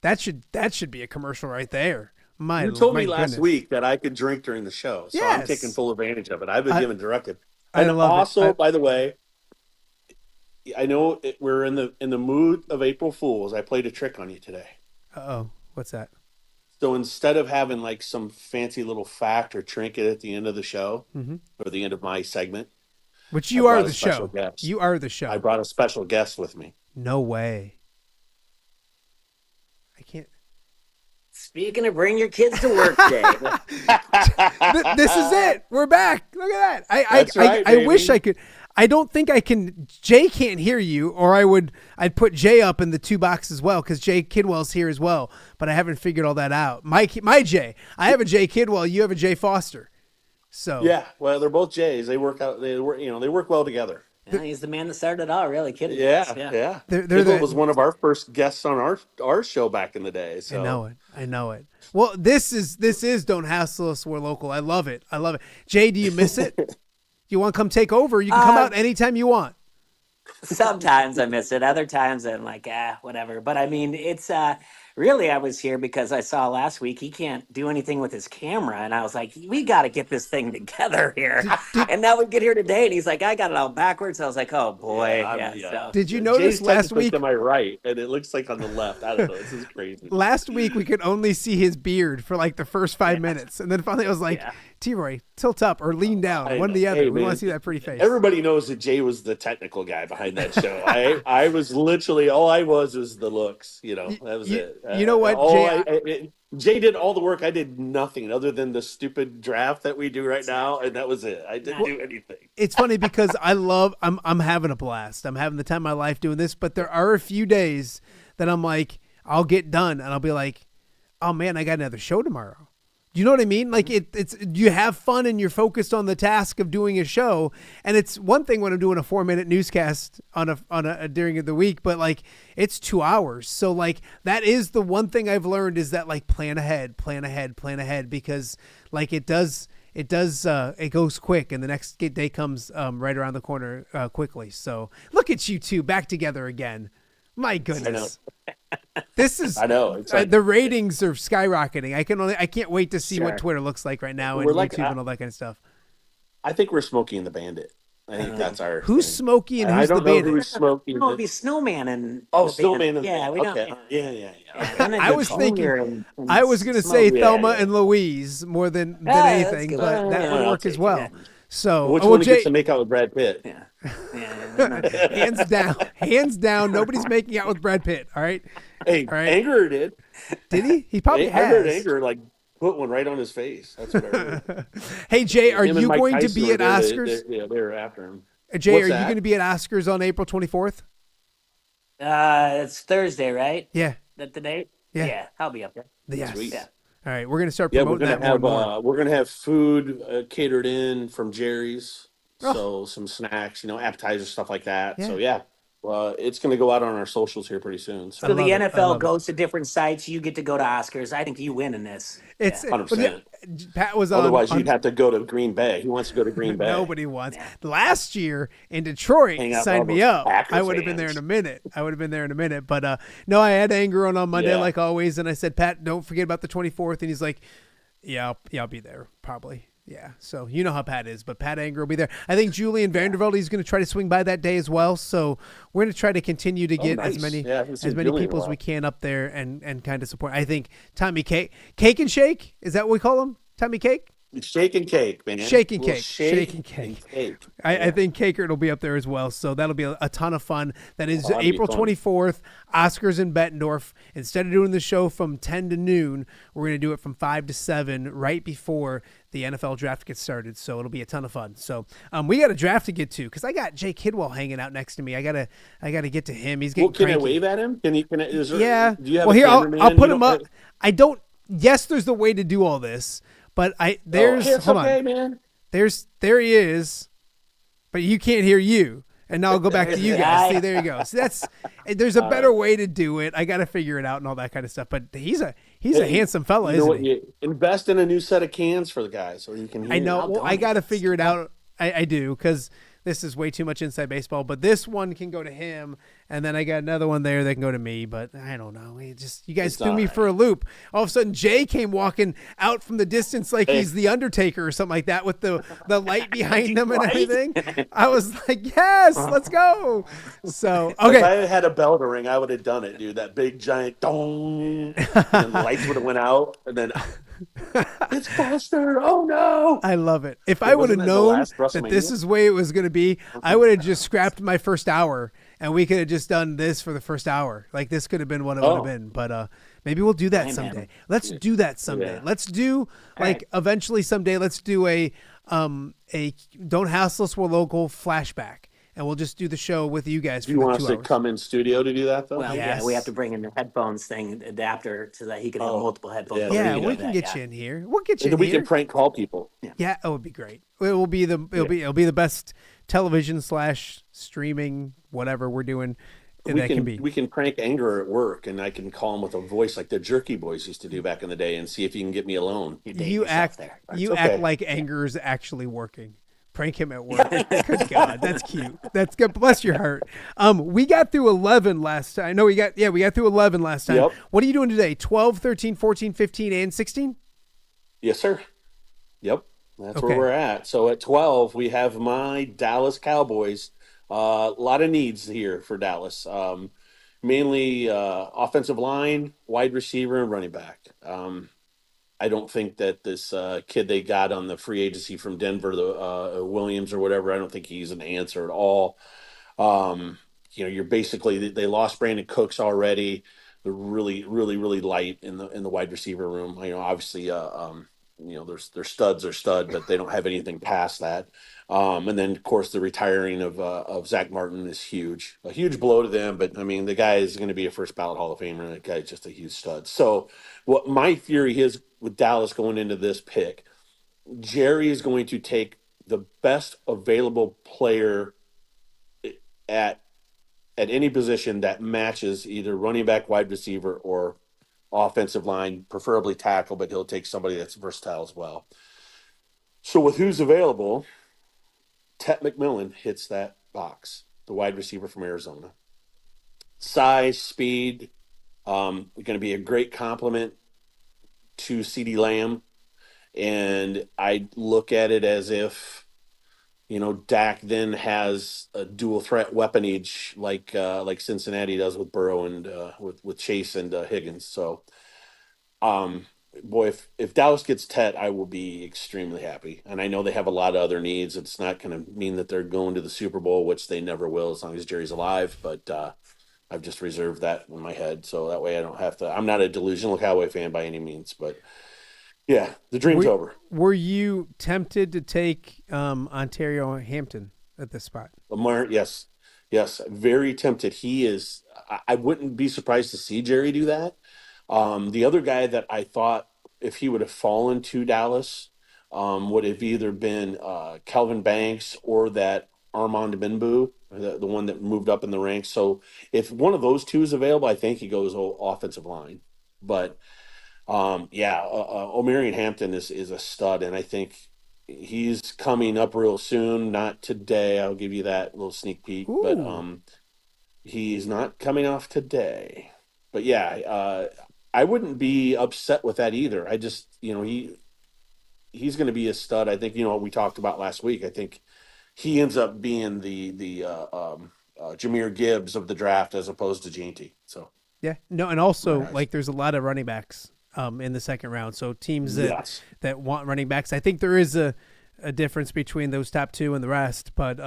That should be a commercial right there. You told me last week that I could drink during the show, so I'm taking full advantage of it. I've been given directive. And also, by the way, I know we're in the mood of April Fools. I played a trick on you today. Uh-oh. What's that? So instead of having like some fancy little fact or trinket at the end of the show or the end of my segment, which you are the show. Guest. You are the show. I brought a special guest with me. No way. I can't. Speaking of bring your kids to work day. This is it. We're back. Look at that. I wish I could. I don't think I can. Jay can't hear you, or I'd put Jay up in the 2 box as well because Jay Kidwell's here as well. But I haven't figured all that out. My Jay. I have a Jay Kidwell. You have a Jay Foster. So yeah, well, they're both Jays. They work out. They work well together. Yeah, he's the man that started it all, really. Kid. Yeah. Kidwell was one of our first guests on our show back in the day. So. I know it. Well, this is Don't Hassle Us, We're Local. I love it. Jay, do you miss it? You want to come take over? You can come out anytime you want. Sometimes I miss it. Other times I'm like, whatever. But I mean, it's really, I was here because I saw last week he can't do anything with his camera. And I was like, we got to get this thing together here. And now we get here today and he's like, I got it all backwards. I was like, oh boy. So. Did you notice Jay's last week? To my right, and it looks like on the left. I don't know. This is crazy. Last week we could only see his beard for like the first 5 minutes. And then finally I was like, T-Roy, tilt up or lean down. One or the other. We want to see that pretty face. Everybody knows that Jay was the technical guy behind that show. I was literally, all I was the looks. You know, that was it. You know what, Jay? Jay did all the work. I did nothing other than the stupid draft that we do right now, and that was it. I didn't do anything. It's funny because I'm having a blast. I'm having the time of my life doing this, but there are a few days that I'm like, I'll get done, and I'll be like, oh, man, I got another show tomorrow. You know what I mean? Like it's you have fun and you're focused on the task of doing a show. And it's one thing when I'm doing a 4-minute newscast on a during the week, but like it's 2 hours. So like that is the one thing I've learned is that like plan ahead, because like it goes quick and the next day comes right around the corner quickly. So look at you two back together again. My goodness. This is, I know. It's like, the ratings are skyrocketing. I can't wait to see what Twitter looks like right now and YouTube and all that kind of stuff. I think we're Smokey and the Bandit. I think that's our. Who's thing. Smokey and who's the Bandit? I don't know who's Smokey. No, it'd be Snowman and. Snowman and yeah, we okay. don't. Yeah. I was thinking. I was going to say Thelma and Louise more than anything, but that would work as well. Yeah. So which one gets to make out with Brad Pitt? Yeah. hands down. Nobody's making out with Brad Pitt. All right. Hey, all right. Anger did. Did he? He probably has. I heard Anger like put one right on his face. That's what I heard. Hey Jay, are you going to be at Oscars? They were after him. Jay, are you going to be at Oscars on April 24th? It's Thursday, right? Yeah. That the date? Yeah. I'll be up there. Yes. Sweet. Yeah. All right, we're going to start promoting that more. We're gonna have food catered in from Jerry's. So some snacks, appetizers, stuff like that. Yeah. So yeah, it's going to go out on our socials here pretty soon. So the NFL goes to different sites. You get to go to Oscars. I think you win in this. It's 100%. Pat was on. Otherwise, you'd have to go to Green Bay. Who wants to go to Green Bay? Nobody wants. Last year in Detroit, signed me up. I would have been there in a minute. But no, I had Anger on Monday like always, and I said, Pat, don't forget about the 24th. And he's like, Yeah, I'll be there probably. Yeah, so you know how Pat is, but Pat Anger will be there. I think Julian Vandervelde is going to try to swing by that day as well. So we're going to try to continue to get as many people as we can up there and kind of support. I think Tommy Cake and Shake, is that what we call him? Tommy Cake? Shake and Cake, man. Shake and Cake. I think Caker will be up there as well. So that'll be a ton of fun. That is April 24th, Oscars in Bettendorf. Instead of doing the show from 10 to noon, we're going to do it from 5 to 7 right before the NFL draft gets started. So it'll be a ton of fun. So we got a draft to get to because I got Jay Kidwell hanging out next to me. I gotta get to him. He's getting cranky. Can I wave at him? Do you have I'll put him up. I don't. Yes, there's the way to do all this. But there he is, but you can't hear you. And now I'll go back to you guys. See, there you go. So there's a better way to do it. I got to figure it out and all that kind of stuff. But he's a handsome fella, isn't he? You invest in a new set of cans for the guys so you can hear. I know. Well, I got to figure it out. I do because this is way too much inside baseball. But this one can go to him, and then I got another one there that can go to me. But I don't know. You guys threw me for a loop. All of a sudden, Jay came walking out from the distance like he's the Undertaker or something like that with the light behind him and everything. I was like, yes, let's go. So okay. If I had a bell to ring, I would have done it, dude. That big giant dong, and the lights would have went out, and then. It's Buster! Oh no! I love it. If I would have known that this is the way it was going to be, I would have just scrapped my first hour, and we could have just done this for the first hour. Like this could have been what it would have been. But maybe we'll do that someday. Let's do that someday. Yeah. Let's do eventually someday. Let's do a Don't Hassle Us, We're Local flashback. And we'll just do the show with you guys for 2 hours. You want us to come in studio to do that, though? Well, yeah, we have to bring in the headphones thing adapter so that he can have multiple headphones. Yeah, we can get you in here. We'll get you in here. We can prank call people. Yeah, it would be great. It'll be the best television / streaming whatever we're doing. We can prank Anger at work, and I can call him with a voice like the Jerky Boys used to do back in the day, and see if you can get me alone. You act like Anger is actually working. Prank him at work. Good God, that's cute. That's good. Bless your heart. We got through 11 last time. No, we got through 11 last time. Yep. What are you doing today? 12, 13, 14, 15, and 16? Yes, sir. Yep. That's where we're at. So at 12, we have my Dallas Cowboys. A lot of needs here for Dallas. Mainly offensive line, wide receiver, and running back. I don't think that this kid they got on the free agency from Denver, the Williams or whatever, I don't think he's an answer at all. You're basically they lost Brandon Cooks already. They're really, really, really light in the wide receiver room. Obviously their studs are stud, but they don't have anything past that. And then of course the retiring of Zach Martin is a huge blow to them. But I mean, the guy is going to be a first ballot Hall of Famer. That guy's just a huge stud. So what my theory is with Dallas going into this pick, Jerry is going to take the best available player at any position that matches either running back, wide receiver, or offensive line, preferably tackle, but he'll take somebody that's versatile as well. So with who's available, Tet McMillan hits that box, the wide receiver from Arizona. Size, speed, going to be a great compliment to CeeDee Lamb. And I look at it as if, Dak then has a dual threat weaponage like Cincinnati does with Burrow and with Chase and Higgins. So, boy, if Dallas gets Tet, I will be extremely happy. And I know they have a lot of other needs. It's not going to mean that they're going to the Super Bowl, which they never will as long as Jerry's alive. But I've just reserved that in my head, so that way I don't have to. I'm not a delusional Cowboy fan by any means, but. Yeah, the dream's over. Were you tempted to take Ontario Hampton at this spot? Lamar, yes, very tempted. He is. I wouldn't be surprised to see Jerry do that. The other guy that I thought, if he would have fallen to Dallas, would have either been Kelvin Banks or that Armand Benbu, the one that moved up in the ranks. So if one of those two is available, I think he goes offensive line. But Omarion Hampton is a stud, and I think he's coming up real soon. Not today, I'll give you that little sneak peek. Ooh. But he's not coming off today. But I wouldn't be upset with that either. I just, he's going to be a stud. I think, we talked about last week. I think he ends up being the Jahmyr Gibbs of the draft as opposed to Janty. So yeah, no, and also there's a lot of running backs in the second round. So teams that want running backs, I think there is a difference between those top two and the rest, but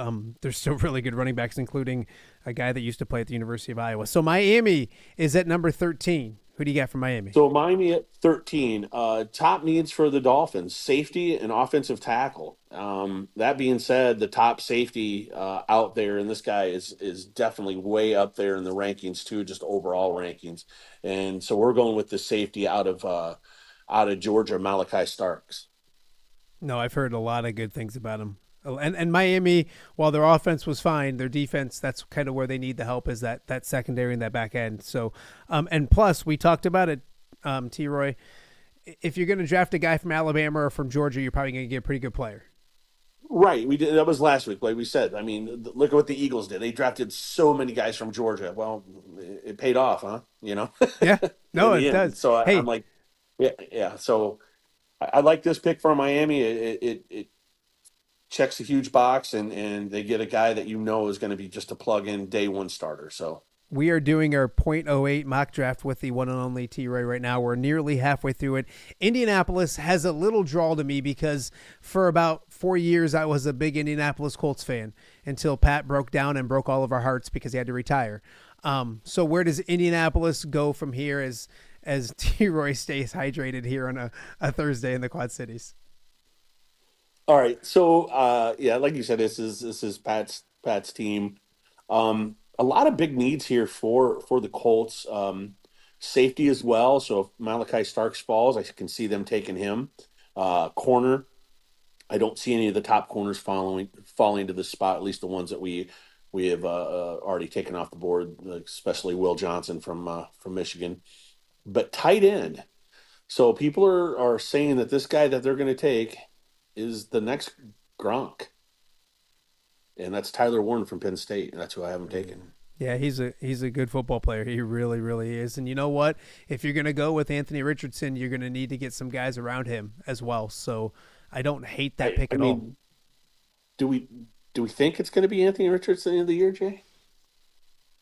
there's still really good running backs, including a guy that used to play at the University of Iowa. So Miami is at number 13. Who do you got for Miami? So Miami at 13. Top needs for the Dolphins, safety and offensive tackle. That being said, the top safety out there, and this guy is definitely way up there in the rankings too, just overall rankings. And so we're going with the safety out of Georgia, Malachi Starks. No, I've heard a lot of good things about him. And Miami, while their offense was fine, their defense, that's kind of where they need the help, is that secondary and that back end. So, and plus, we talked about it, T-Roy, if you're going to draft a guy from Alabama or from Georgia, you're probably going to get a pretty good player. Right. We did. That was last week, like we said. I mean, look at what the Eagles did. They drafted so many guys from Georgia. Well, it paid off, huh? Yeah. No, it does. So I'm like, yeah. So I like this pick for Miami. It checks a huge box, and they get a guy that is going to be just a plug-in day one starter. So we are doing our .08 mock draft with the one and only T-Roy right now. We're nearly halfway through it. Indianapolis has a little draw to me because for about 4 years I was a big Indianapolis Colts fan until Pat broke down and broke all of our hearts because he had to retire. So where does Indianapolis go from here as T-Roy stays hydrated here on a Thursday in the Quad Cities? All right, so like you said, this is Pat's team. A lot of big needs here for the Colts. Safety as well. So if Malachi Starks falls, I can see them taking him. Corner, I don't see any of the top corners falling to this spot. At least the ones that we have already taken off the board, especially Will Johnson from Michigan. But tight end. So people are saying that this guy that they're going to take is the next Gronk, and that's Tyler Warren from Penn State, and that's who I haven't taken. Yeah, he's a good football player. He really, really is. And you know what? If you're going to go with Anthony Richardson, you're going to need to get some guys around him as well. So I don't hate that pick at all. Do we think it's going to be Anthony Richardson of the year, Jay?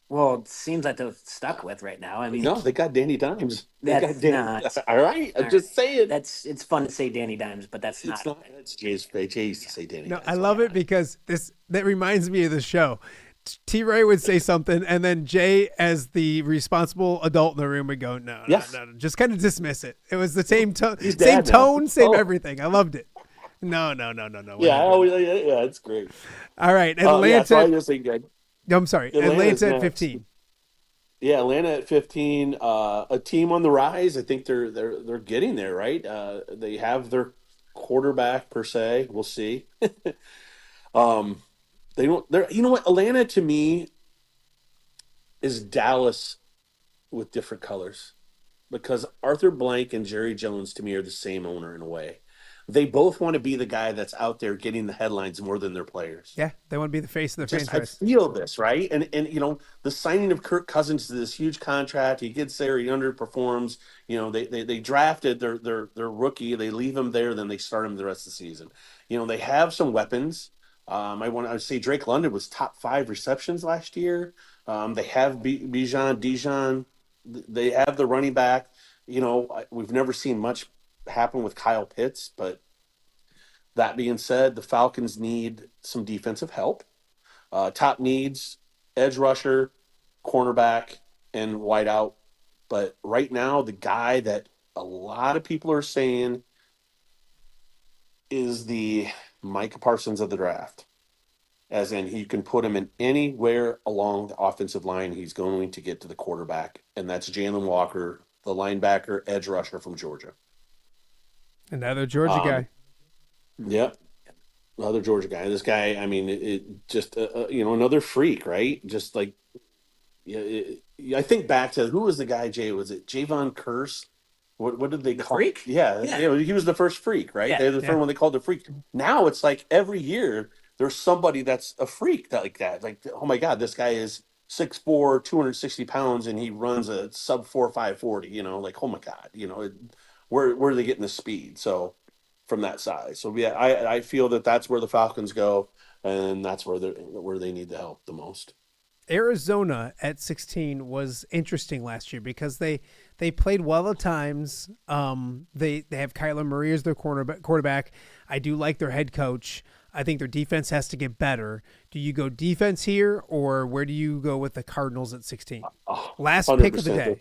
Well, it seems like they're stuck with right now. I mean, no, they got Danny Dimes. That's not all right. I'm just saying. It's fun to say Danny Dimes, but that's not. It's not. It's Jay used to say Danny. No, Dimes. I love it because that reminds me of the show. T-Ray would say something, and then Jay, as the responsible adult in the room, would go, no, just kind of dismiss it. It was the same tone, same everything. I loved it. No. Yeah, it's great. All right, Atlanta. I'm sorry, Atlanta at 15. Yeah, Atlanta at 15. A team on the rise. I think they're getting there, right? They have their quarterback per se. We'll see. They don't. You know what? Atlanta to me is Dallas with different colors, because Arthur Blank and Jerry Jones to me are the same owner in a way. They both want to be the guy that's out there getting the headlines more than their players. Yeah, they want to be the face of the franchise. I feel this, right? And the signing of Kirk Cousins to this huge contract, he gets there, he underperforms. They drafted their rookie, they leave him there, then they start him the rest of the season. They have some weapons. I would say Drake London was top 5 receptions last year. They have Dijon. They have the running back. We've never seen much happen with Kyle Pitts, but that being said, the Falcons need some defensive help. Top needs, edge rusher, cornerback, and wideout. But right now, the guy that a lot of people are saying is the Micah Parsons of the draft. As in, you can put him in anywhere along the offensive line. He's going to get to the quarterback, and that's Jalen Walker, the linebacker, edge rusher from Georgia. Another Georgia guy. Yep. Another Georgia guy. This guy, I mean, it just, another freak, right? Just like, I think back to, who was the guy, Jay? Was it Javon Curse? What did they call freak? Yeah. He was the first freak, right? They're the first one they called the freak. Now it's like every year there's somebody that's a freak like that. Like, oh my God, this guy is 6'4", 260 pounds, and he runs a sub 4.5 40, like, oh my God, where are they getting the speed? So from that size. So yeah, I feel that's where the Falcons go, and that's where they need the help the most. Arizona at 16 was interesting last year because they played well at times. They have Kyler Murray as their quarterback. I do like their head coach. I think their defense has to get better. Do you go defense here, or where do you go with the Cardinals at 16? Last pick of the day.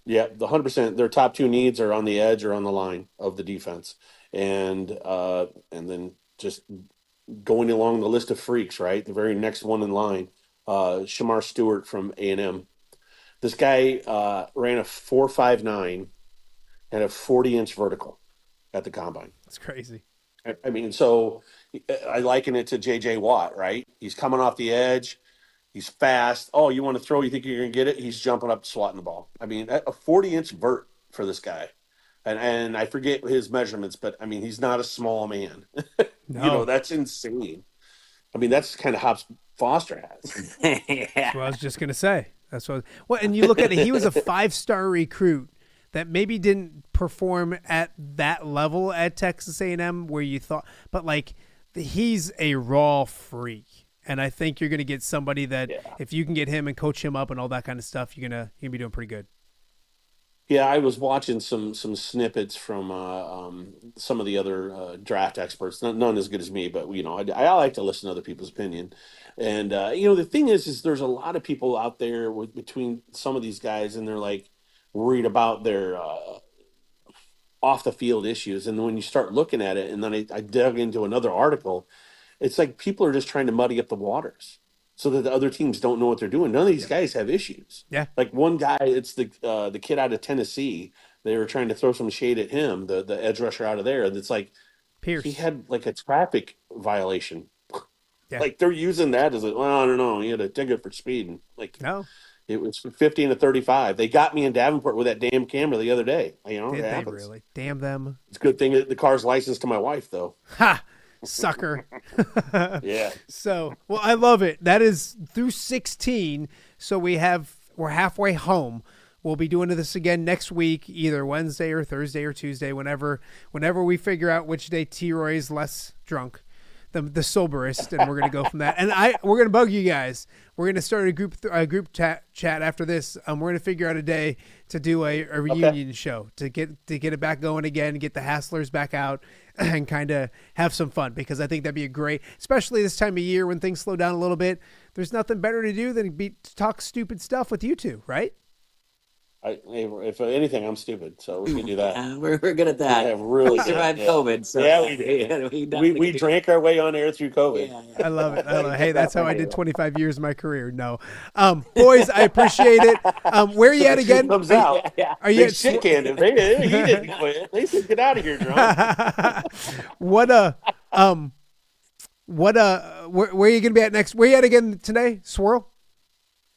Yeah, the 100%. Their top 2 needs are on the edge or on the line of the defense, and then just going along the list of freaks, right? The very next one in line, Shamar Stewart from A&M. This guy ran a 4.59 and a 40-inch vertical at the combine. That's crazy. I mean, so I liken it to J.J. Watt, right? He's coming off the edge. He's fast. Oh, you want to throw? You think you're going to get it? He's jumping up, swatting the ball. I mean, a 40-inch vert for this guy. And I forget his measurements, but, I mean, he's not a small man. No. That's insane. I mean, that's kind of Hobbs Foster has. That's what I was just going to say. And you look at it, he was a 5-star recruit that maybe didn't perform at that level at Texas A&M where you thought, but like he's a raw freak. And I think you're going to get somebody that if you can get him and coach him up and all that kind of stuff, you're going to be doing pretty good. Yeah, I was watching some snippets from some of the other draft experts. None as good as me, but I like to listen to other people's opinion. And the thing is there's a lot of people out there between some of these guys, and they're like worried about their off the field issues. And when you start looking at it, and then I dug into another article, it's like people are just trying to muddy up the waters so that the other teams don't know what they're doing. None of these guys have issues. Yeah. Like one guy, it's the kid out of Tennessee. They were trying to throw some shade at him, the edge rusher out of there. And it's like, Pierce. He had like a traffic violation. Yeah. Like they're using that as I don't know. He had a ticket for speeding. Like, no. It was 15 to 35. They got me in Davenport with that damn camera the other day. Did they really? Damn them. It's a good thing that the car's licensed to my wife, though. Ha! Sucker. Yeah. So, well, I love it. That is through 16. So we're halfway home. We'll be doing this again next week, either Wednesday or Thursday or Tuesday, whenever we figure out which day T-Roy is less drunk, the soberest, and we're gonna go from that. And we're gonna bug you guys. We're gonna start a group chat after this. We're gonna figure out a day to do a reunion show to get it back going again, get the Hasslers back out, and kind of have some fun, because I think that'd be a great, especially this time of year when things slow down a little bit. there's nothing better to do than to talk stupid stuff with you two, right? If anything, I'm stupid, so we can do that. We're good at that. Yeah, really. We survived COVID. So yeah, we did. We drank our way on air through COVID. I love it. Hey, that's how I did 25 years of my career. No, boys, I appreciate it. Where are you at again? Comes out. Are you at shit canned him? He didn't quit. They said, "Get out of here, drunk." Where are you gonna be at next? Where are you at again today? Swirl.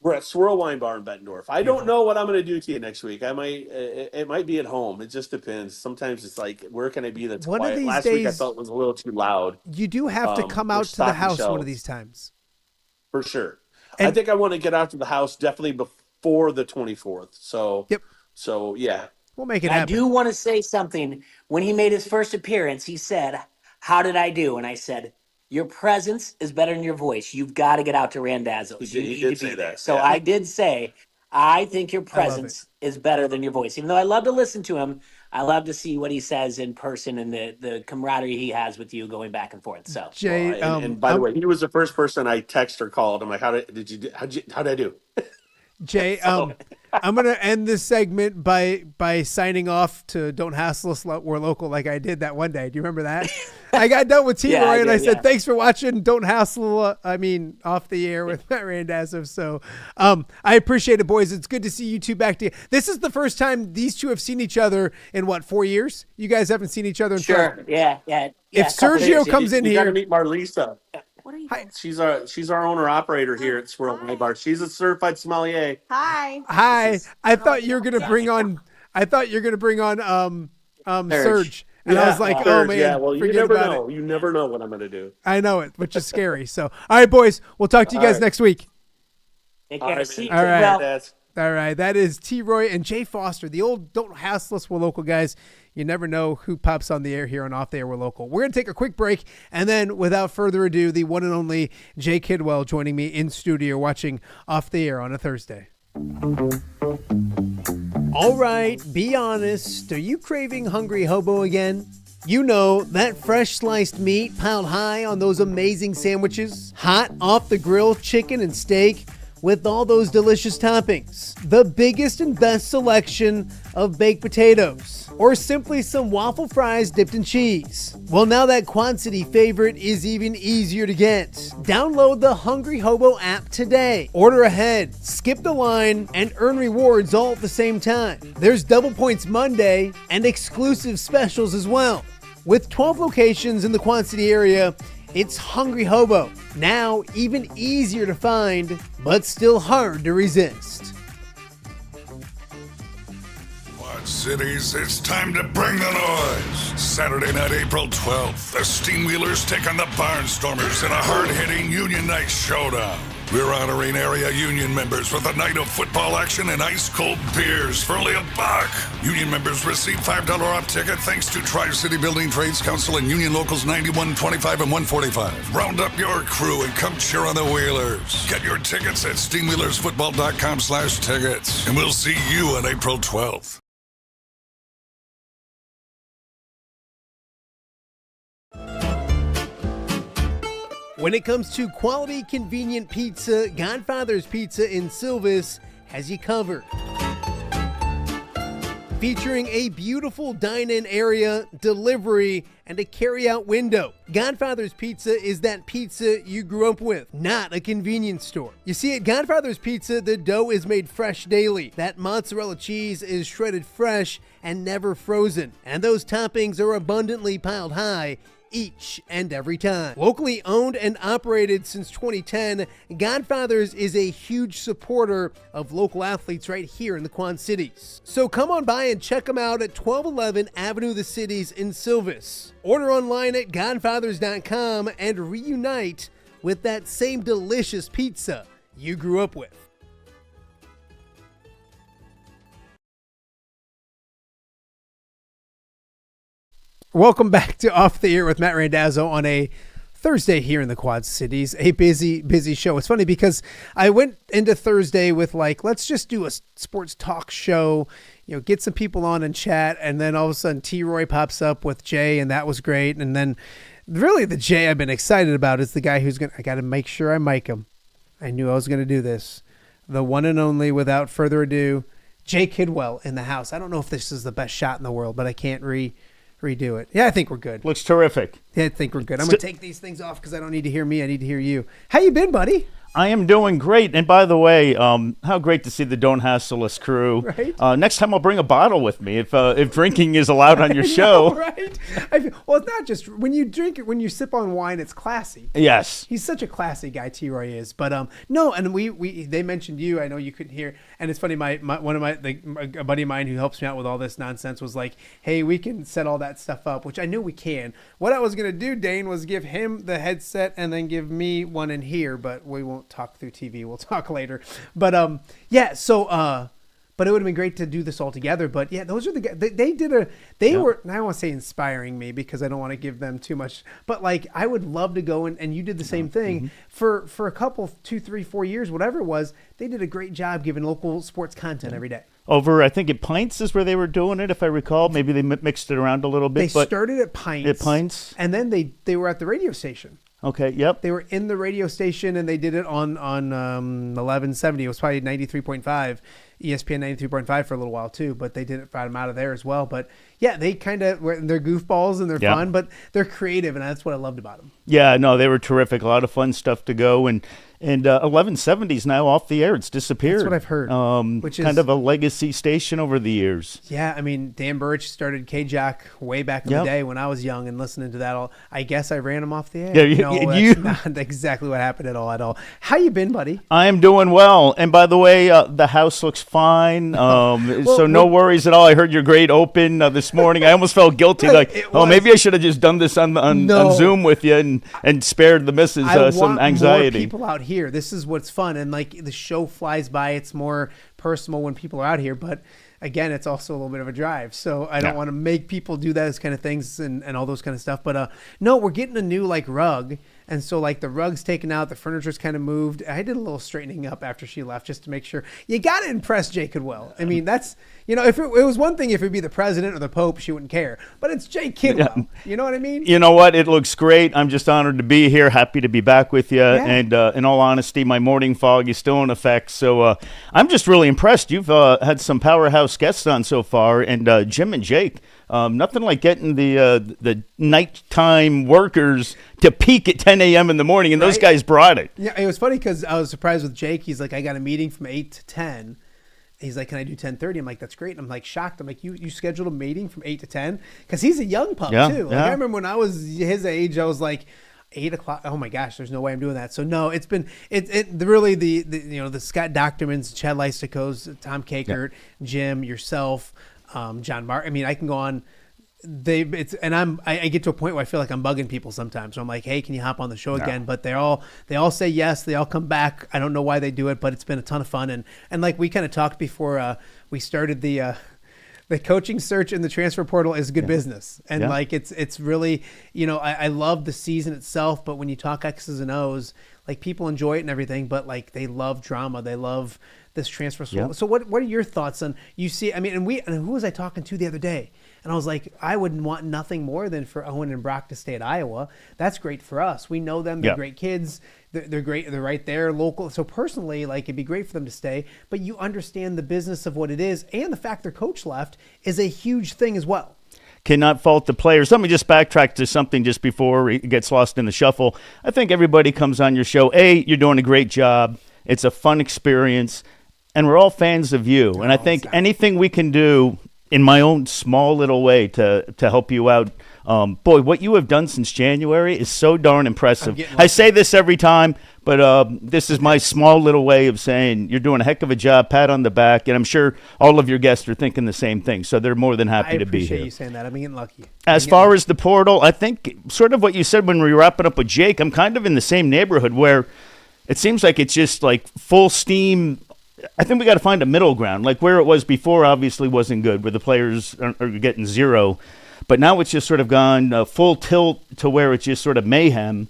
We're at Swirl Wine Bar in Bettendorf. I don't know what I'm going to do to you next week. I might. It might be at home. It just depends. Sometimes it's like, where can I be that's one quiet? Of these Last days, week I felt was a little too loud. You do have to come out to the house one of these times. For sure. And I think I want to get out to the house definitely before the 24th. So, yep. So, yeah. We'll make it happen. I do want to say something. When he made his first appearance, he said, "How did I do?" And I said, "Your presence is better than your voice. You've got to get out to Randazzo's. He did say that. So I did say, I think your presence is better than your voice. Even though I love to listen to him, I love to see what he says in person and the camaraderie he has with you going back and forth. So, Jay, and by the way, he was the first person I texted or called. I'm like, how did I do? Jay, I'm gonna end this segment by signing off to "Don't Hassle Us, We're Local" like I did that one day. Do you remember that? I got done with T-Roy and I said, "Thanks for watching. Don't hassle." Off the air with Matt Randazzo. So, I appreciate it, boys. It's good to see you two back together. This is the first time these two have seen each other in 4 years. You guys haven't seen each other in sure. Yeah. If Sergio comes in you here, got to meet Marlisa. What are you? She's our owner operator here at Swirl Wine Bar. She's a certified sommelier. Hi. I thought you were gonna bring on. Serge. And I was like, oh man. Yeah, well, you never know. You never know what I'm gonna do. I know it, which is scary. So, all right, boys, we'll talk to you guys next week. Take care. All right. All right. That is T-Roy and Jay Foster, the old Don't Hassle Us, We're Local guys. You never know who pops on the air here on Off the Air, We're Local. We're going to take a quick break, and then without further ado, the one and only Jay Kidwell joining me in studio watching Off the Air on a Thursday. All right, be honest. Are you craving Hungry Hobo again? You know, that fresh sliced meat piled high on those amazing sandwiches, hot off the grill chicken and steak, with all those delicious toppings, the biggest and best selection of baked potatoes, or simply some waffle fries dipped in cheese. Well, now that Quad City favorite is even easier to get. Download the Hungry Hobo app today. Order ahead, skip the line, and earn rewards all at the same time. There's Double Points Monday and exclusive specials as well. With 12 locations in the Quad City area, it's Hungry Hobo, now even easier to find, but still hard to resist. Quad Cities, it's time to bring the noise. Saturday night, April 12th, the Steamwheelers take on the Barnstormers in a hard-hitting Union Night showdown. We're honoring area Union members with a night of football action and ice-cold beers for only $1. Union members receive $5 off ticket thanks to Tri-City Building Trades Council and Union Locals 91, 25, and 145. Round up your crew and come cheer on the Wheelers. Get your tickets at steamwheelersfootball.com/tickets, and we'll see you on April 12th. When it comes to quality, convenient pizza, Godfather's Pizza in Silvis has you covered. Featuring a beautiful dine-in area, delivery, and a carry-out window. Godfather's Pizza is that pizza you grew up with, not a convenience store. You see, at Godfather's Pizza, the dough is made fresh daily. That mozzarella cheese is shredded fresh and never frozen. And those toppings are abundantly piled high each and every time. Locally owned and operated since 2010, Godfather's is a huge supporter of local athletes right here in the Quad Cities. So come on by and check them out at 1211 Avenue of the Cities in Silvis. Order online at godfathers.com and reunite with that same delicious pizza you grew up with. Welcome back to Off the Air with Matt Randazzo on a Thursday here in the Quad Cities. A busy show. It's funny because I went into Thursday with let's just do a sports talk show, get some people on and chat. And then all of a sudden T-Roy pops up with Jay, and that was great. And then really the Jay I've been excited about is the guy who's I got to make sure I mic him. I knew I was going to do this. The one and only, without further ado, Jay Kidwell in the house. I don't know if this is the best shot in the world, but I can't redo it. Yeah, I think we're good. Looks terrific. Yeah, I think we're good. I'm going to take these things off because I don't need to hear me. I need to hear you. How you been, buddy? I am doing great. And by the way, how great to see the Don't Hassle Us crew. Right? Next time I'll bring a bottle with me if drinking is allowed on your show. Know, right? Well, it's not just when you drink it, when you sip on wine, it's classy. Yes. He's such a classy guy, T-Roy is. But no, and they mentioned you. I know you couldn't hear. And it's funny, a buddy of mine who helps me out with all this nonsense was like, hey, we can set all that stuff up, which I knew we can. What I was going to do, Dane, was give him the headset and then give me one in here, but we won't talk through TV. We'll talk later. But yeah, so but it would have been great to do this all together. But yeah, those are the guys. They were, I don't want to say inspiring me because I don't want to give them too much, but like I would love to go and you did the same thing for a couple, 2, 3, 4 years, whatever it was. They did a great job giving local sports content every day. Over, I think at Pints is where they were doing it, if I recall. Maybe they mixed it around a little bit. They started at Pints. At Pints. And then they were at the radio station. Okay, yep. They were in the radio station, and they did it on 1170. It was probably 93.5, ESPN 93.5 for a little while, too. But they did it from out of there as well. But, yeah, they kind of – they're goofballs, and they're fun, but they're creative, and that's what I loved about them. Yeah, no, they were terrific. A lot of fun stuff to go, and 1170 is now off the air. It's disappeared. That's what I've heard. Which is kind of a legacy station over the years. Yeah, I mean, Dan Burch started K-Jock way back in the day when I was young and listening to that. I guess I ran him off the air. Yeah, that's not exactly what happened at all. How you been, buddy? I am doing well. And by the way, the house looks fine. So no worries at all. I heard your great open this morning. I almost felt guilty. Maybe I should have just done this on Zoom with you and spared the missus some anxiety. More people out here. This is what's fun, and like the show flies by. It's more personal when people are out here, but again, it's also a little bit of a drive. So I don't want to make people do those kind of things and all those kind of stuff. But no, we're getting a new like rug. And so like the rug's taken out, the furniture's kind of moved. I did a little straightening up after she left just to make sure. You got to impress Jay Kidwell. I mean, that's, if it was one thing if it would be the president or the Pope, she wouldn't care. But it's Jay Kidwell. Yeah. You know what I mean? You know what? It looks great. I'm just honored to be here. Happy to be back with you. Yeah. And in all honesty, my morning fog is still in effect. So I'm just really impressed. You've had some powerhouse guests on so far. And Jim and Jake, nothing like getting the nighttime workers to peak at 10 a.m. in the morning, and those guys brought it. Yeah, it was funny because I was surprised with Jake. He's like, I got a meeting from 8 to 10. He's like, can I do 10:30? I'm like, that's great. And I'm like shocked. I'm like, you scheduled a meeting from 8 to 10? Because he's a young pup, too. Like, I remember when I was his age, I was like, 8 o'clock. Oh my gosh, there's no way I'm doing that. So no, it's been really the Scott Doctormans, Chad Lysicos, Tom Kakert, Jim, yourself, John Mark. I mean, I can go on. I get to a point where I feel like I'm bugging people sometimes. So I'm like, hey, can you hop on the show again? But they all say yes. They all come back. I don't know why they do it, but it's been a ton of fun. And like we kind of talked before we started the coaching search in the transfer portal is good business. And like it's really, I love the season itself, but when you talk X's and O's, like people enjoy it and everything, but like they love drama. They love this transfer. So what are your thoughts on, and who was I talking to the other day? And I was like, I would want nothing more than for Owen and Brock to stay at Iowa. That's great for us. We know them. They're great kids. They're great. They're right there, local. So personally, like it'd be great for them to stay. But you understand the business of what it is, and the fact their coach left is a huge thing as well. Cannot fault the players. Let me just backtrack to something just before it gets lost in the shuffle. I think everybody comes on your show. You're doing a great job. It's a fun experience, and we're all fans of you. And I think anything we can do in my own small little way to help you out. Boy, what you have done since January is so darn impressive. I say this every time, but this is my small little way of saying you're doing a heck of a job, pat on the back, and I'm sure all of your guests are thinking the same thing, so they're more than happy to be here. I appreciate you saying that. I'm getting lucky. As far as the portal, I think sort of what you said when we were wrapping up with Jake, I'm kind of in the same neighborhood where it seems like it's just like full steam. I think we got to find a middle ground. Like where it was before obviously wasn't good, where the players are getting zero. But now it's just sort of gone full tilt to where it's just sort of mayhem.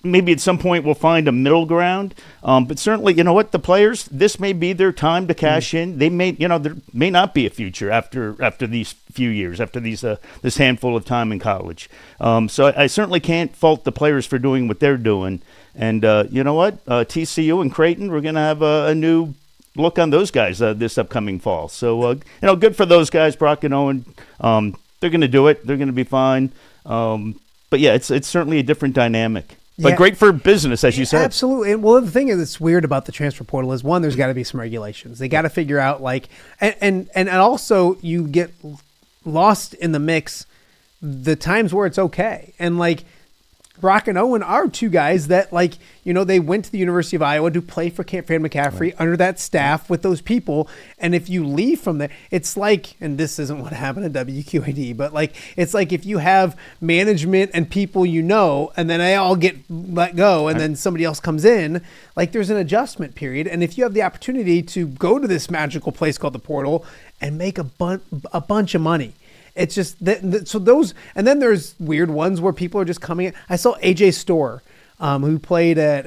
maybe at some point we'll find a middle ground. But certainly, you know what, the players, this may be their time to cash in. They may, there may not be a future after these few years, after this handful of time in college. So I certainly can't fault the players for doing what they're doing. And you know what, TCU and Creighton, we're going to have a new look on those guys this upcoming fall. So, good for those guys, Brock and Owen. They're going to do it. They're going to be fine. But yeah, it's certainly a different dynamic. But great for business, as you said. Absolutely. And well, the thing that's weird about the transfer portal is, one, there's got to be some regulations. They got to figure out and also you get lost in the mix the times where it's okay. And Brock and Owen are two guys that they went to the University of Iowa to play for Fran McCaffrey under that staff with those people. And if you leave from there, it's and this isn't what happened at WQAD, but it's like if you have management and people and then they all get let go and then somebody else comes in, there's an adjustment period. And if you have the opportunity to go to this magical place called the portal and make a bunch of money, it's just that. So those, and then there's weird ones where people are just coming in. I saw AJ Storr, who played at,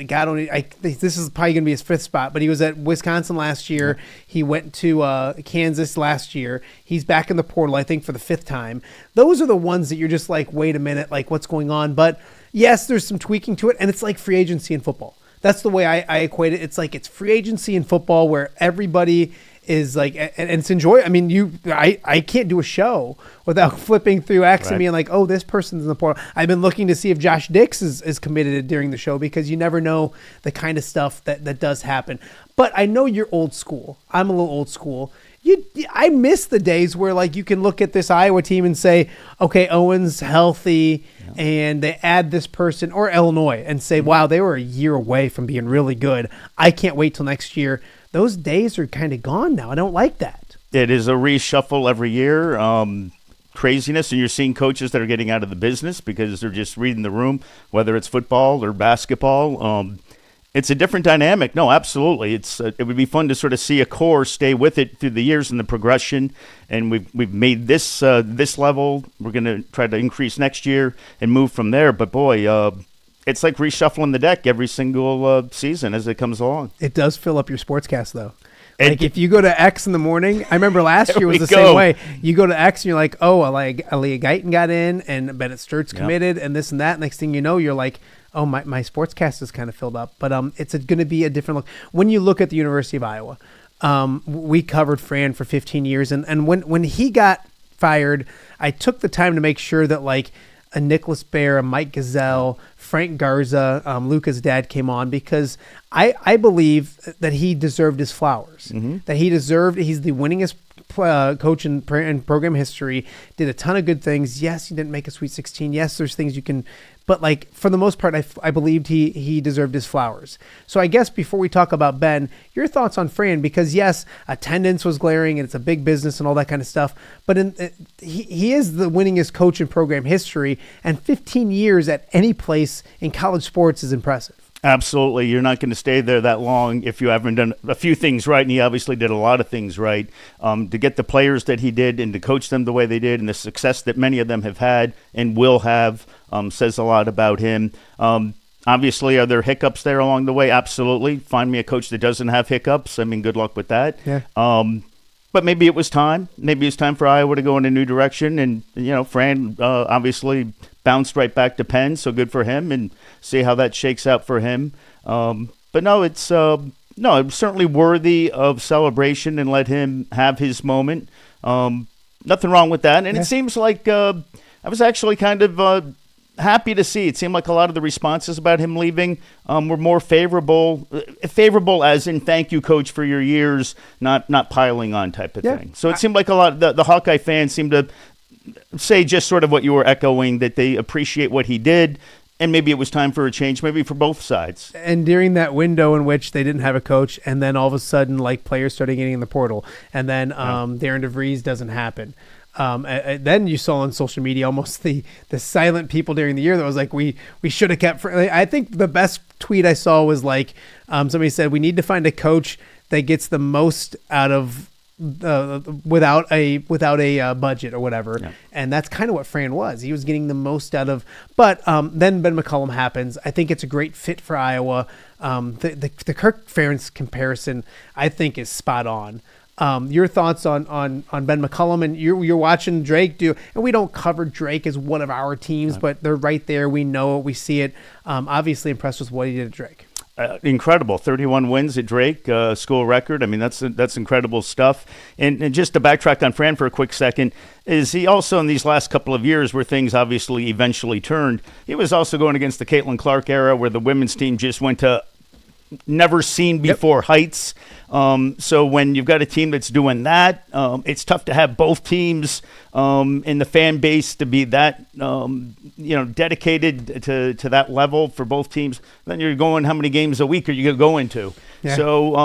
this is probably going to be his 5th spot, but he was at Wisconsin last year. He went to Kansas last year. He's back in the portal, I think, for the 5th time. Those are the ones that you're just wait a minute, what's going on? But yes, there's some tweaking to it, and it's like free agency in football. That's the way I equate it. It's free agency in football where everybody is and it's enjoy. I mean, I can't do a show without flipping through X and being oh, this person's in the portal. I've been looking to see if Josh Dix is committed during the show, because you never know the kind of stuff that does happen. But I know you're old school. I'm a little old school. I miss the days where you can look at this Iowa team and say, okay, Owen's healthy, and they add this person, or Illinois, and say, wow, they were a year away from being really good. I can't wait till next year. Those days are kind of gone now. I don't like that. It is a reshuffle every year. Craziness, and you're seeing coaches that are getting out of the business because they're just reading the room, whether it's football or basketball. It's a different dynamic. No, absolutely. It would be fun to sort of see a core stay with it through the years and the progression. And we've made this level. We're going to try to increase next year and move from there. But boy, it's like reshuffling the deck every single season as it comes along. It does fill up your sportscast, though. If you go to X in the morning, I remember last year was the same way. You go to X and you're like, oh, Aaliyah Guyton got in and Bennett Sturt's committed and this and that. Next thing you know, you're like, oh, my sportscast is kind of filled up. But it's going to be a different look. When you look at the University of Iowa, we covered Fran for 15 years. And when he got fired, I took the time to make sure that a Nicholas Bear, a Mike Gazelle, Frank Garza, Luca's dad came on, because I believe that he deserved his flowers. That he's the winningest coach in program history, did a ton of good things. Yes, he didn't make a Sweet 16. Yes, there's things you can, but for the most part, I believed he deserved his flowers. So I guess before we talk about Ben, your thoughts on Fran, because yes, attendance was glaring and it's a big business and all that kind of stuff, but he is the winningest coach in program history, and 15 years at any place in college sports is impressive. Absolutely. You're not going to stay there that long if you haven't done a few things right, and he obviously did a lot of things right. To get the players that he did and to coach them the way they did, and the success that many of them have had and will have, says a lot about him. Obviously, are there hiccups there along the way? Absolutely. Find me a coach that doesn't have hiccups. I mean, good luck with that. Yeah. But maybe it was time. Maybe it's time for Iowa to go in a new direction. And, Fran obviously bounced right back to Penn, so good for him, and see how that shakes out for him. But no, it's certainly worthy of celebration, and let him have his moment. Nothing wrong with that. And It seems like I was actually kind of happy to see. It seemed like a lot of the responses about him leaving were more favorable as in thank you, coach, for your years, not piling on type of thing. So it seemed like a lot of the Hawkeye fans seemed to say just sort of what you were echoing, that they appreciate what he did, and maybe it was time for a change, maybe for both sides. And during that window in which they didn't have a coach, and then all of a sudden players started getting in the portal, and then Darren DeVries doesn't happen. Then you saw on social media almost the silent people during the year that was like, we should have kept. I think the best tweet I saw was somebody said, we need to find a coach that gets the most out of without a budget or whatever. Yeah. And that's kind of what Fran was. He was getting the most out of. But then Ben McCollum happens. I think it's a great fit for Iowa. The Kirk Ferentz comparison, I think, is spot on. Your thoughts on Ben McCollum, and you're watching Drake do, and we don't cover Drake as one of our teams, but they're right there. We know it, we see it. Obviously impressed with what he did at Drake. Incredible, 31 wins at Drake, school record. I mean, that's incredible stuff. And just to backtrack on Fran for a quick second, is he also in these last couple of years where things obviously eventually turned, he was also going against the Caitlin Clark era where the women's team just went to never seen before heights. So when you've got a team that's doing that, it's tough to have both teams in the fan base to be that dedicated to that level for both teams. Then you're going, how many games a week are you going to go into? Yeah. So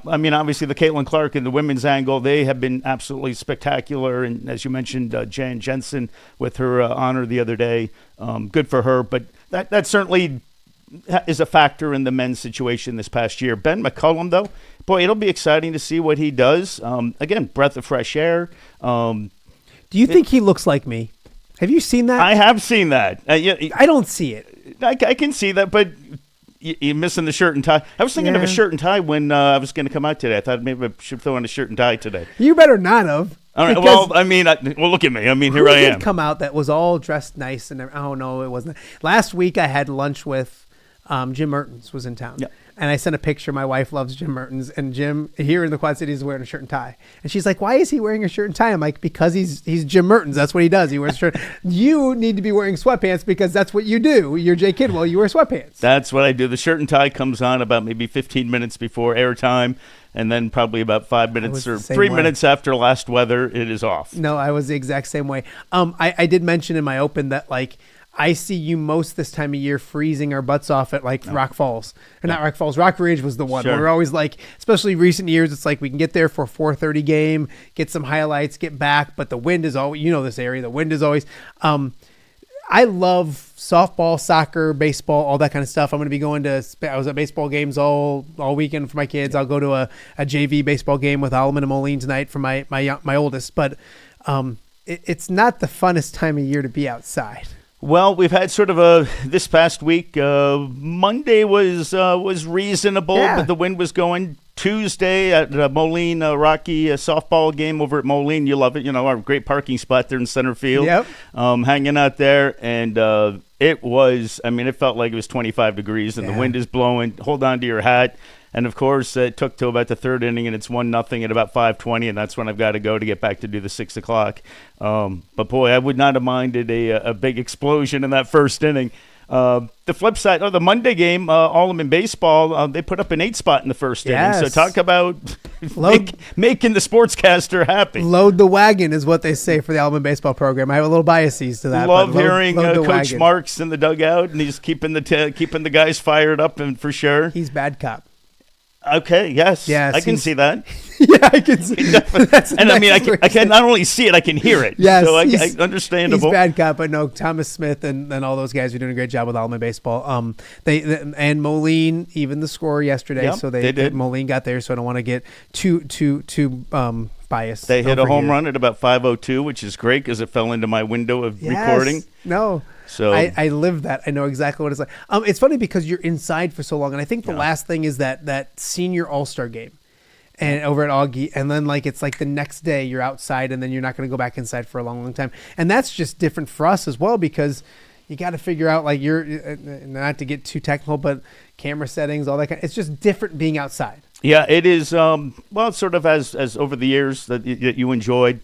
I mean, obviously the Caitlin Clark and the women's angle, they have been absolutely spectacular. And as you mentioned, Jan Jensen with her honor the other day, good for her. But that certainly is a factor in the men's situation this past year. Ben McCollum, though, boy, it'll be exciting to see what he does. Again, breath of fresh air. Do you think he looks like me? Have you seen that? I have seen that. I don't see it. I can see that, but you're missing the shirt and tie. I was thinking of a shirt and tie when I was going to come out today. I thought maybe I should throw on a shirt and tie today. You better not have. All right. Well, I mean, look at me. I mean, here I am. Come out that was all dressed nice and oh no, it wasn't. Last week I had lunch with Jim Mertens was in town. Yeah. And I sent a picture. My wife loves Jim Mertens, and Jim here in the Quad Cities is wearing a shirt and tie. And she's like, "Why is he wearing a shirt and tie?" I'm like, "Because he's Jim Mertens. That's what he does. He wears a shirt." You need to be wearing sweatpants because that's what you do. You're Jay Kidwell. You wear sweatpants. That's what I do. The shirt and tie comes on about maybe 15 minutes before airtime, and then probably about 5 minutes or 3 minutes after last weather, it is off. No, I was the exact same way. I did mention in my open that I see you most this time of year freezing our butts off at Rock Falls. Or not Rock Falls, Rock Ridge was the one. Sure. We're always especially recent years, it's we can get there for a 4:30 game, get some highlights, get back, but the wind is always, this area, the wind is always. I love softball, soccer, baseball, all that kind of stuff. I'm going to be going to, I was at baseball games all weekend for my kids. I'll go to a JV baseball game with Alleman and Moline tonight for my oldest, but it's not the funnest time of year to be outside. Well, we've had sort of this past week. Monday was reasonable, but the wind was going. Tuesday at Moline, Rocky softball game over at Moline. You love it. Our great parking spot there in center field. Yep. Hanging out there. And it was, it felt like it was 25 degrees and the wind is blowing. Hold on to your hat. And, of course, it took till about the third inning, and it's 1-0 at about 5:20, and that's when I've got to go to get back to do the 6 o'clock. But, boy, I would not have minded a big explosion in that first inning. The flip side, the Monday game, Alleman baseball, they put up an 8 spot in the first inning. So talk about making the sportscaster happy. Load the wagon is what they say for the Alleman baseball program. I have a little biases to that. Love hearing Coach Marks in the dugout, and he's keeping the guys fired up, and for sure. He's bad cop. Okay, yes, I can see that. Yeah, I can see that. And I can not only see it, I can hear it. Yes, so understandable. He's bad cop, but no, Thomas Smith and all those guys are doing a great job with Alleman baseball. They and Moline, even the score yesterday. Yep, so they did. Moline got there, so I don't want to get too biased. They hit a home run at about 5:02, which is great because it fell into my window of recording. No. So I live that. I know exactly what it's like. It's funny because you're inside for so long, and I think the last thing is that senior all-star game, and over at Augie, and then it's the next day you're outside, and then you're not going to go back inside for a long, long time, and that's just different for us as well because you got to figure out you're not to get too technical, but camera settings, all that kind. It's just different being outside. Yeah, it is. Well, sort of as over the years that you enjoyed.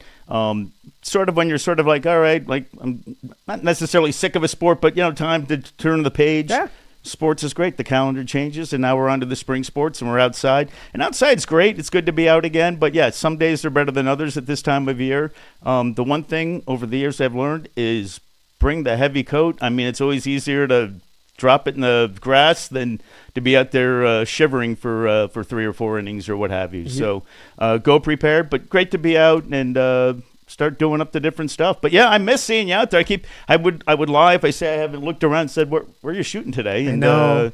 Sort of when you're sort of all right, I'm not necessarily sick of a sport, but time to turn the page. Yeah. Sports is great. The calendar changes, and now we're on to the spring sports, and we're outside. And outside's great. It's good to be out again. But, yeah, some days are better than others at this time of year. The one thing over the years I've learned is bring the heavy coat. It's always easier to drop it in the grass than to be out there shivering for 3 or 4 innings or what have you. Yeah. So go prepared, but great to be out and start doing up the different stuff. But yeah, I miss seeing you out there. I would lie if I say I haven't looked around and said, where are you shooting today? And, I know.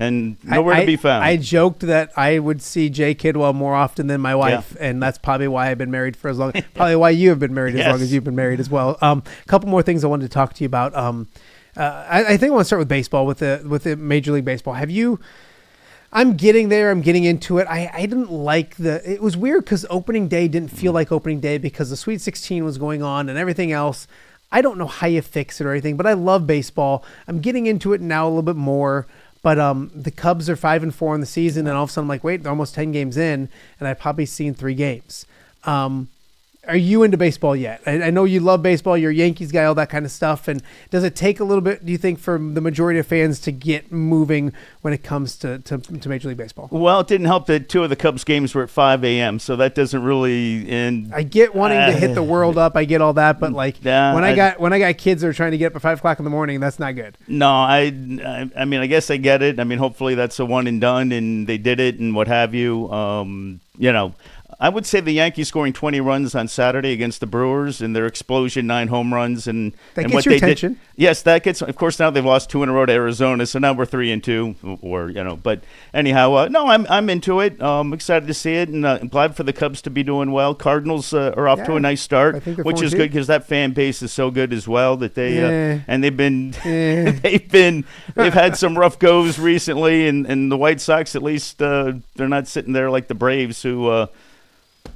and nowhere to be found. I joked that I would see Jay Kidwell more often than my wife, and that's probably why I've been married for as long. Probably why you have been married as long as you've been married as well. A couple more things I wanted to talk to you about. I think I want to start with baseball, with the Major League Baseball. I'm getting there. I'm getting into it. I didn't like it was weird because opening day didn't feel like opening day because the Sweet 16 was going on and everything else. I don't know how you fix it or anything, but I love baseball. I'm getting into it now a little bit more. But the Cubs are 5-4 in the season, and all of a sudden I'm like, wait, they're almost 10 games in, and I've probably seen 3 games. Are you into baseball yet? I know you love baseball. You're a Yankees guy, all that kind of stuff. And does it take a little bit, do you think, for the majority of fans to get moving when it comes to Major League Baseball? Well, it didn't help that 2 of the Cubs games were at 5 a.m., so that doesn't really end. I get wanting to hit the world up. I get all that. But, when I got kids that are trying to get up at 5 o'clock in the morning, that's not good. No, I mean, I guess I get it. I mean, hopefully that's a one and done, and they did it and what have you. I would say the Yankees scoring 20 runs on Saturday against the Brewers and their explosion 9 home runs and gets what your they attention. did. Yes, that gets. Of course, now they've lost 2 in a row to Arizona, so now we're 3-2. But anyhow, no, I'm into it. I'm excited to see it, and I'm glad for the Cubs to be doing well. Cardinals are off to a nice start, which is good because that fan base is so good as well that they and they've been they've had some rough goes recently, and the White Sox at least they're not sitting there like the Braves who.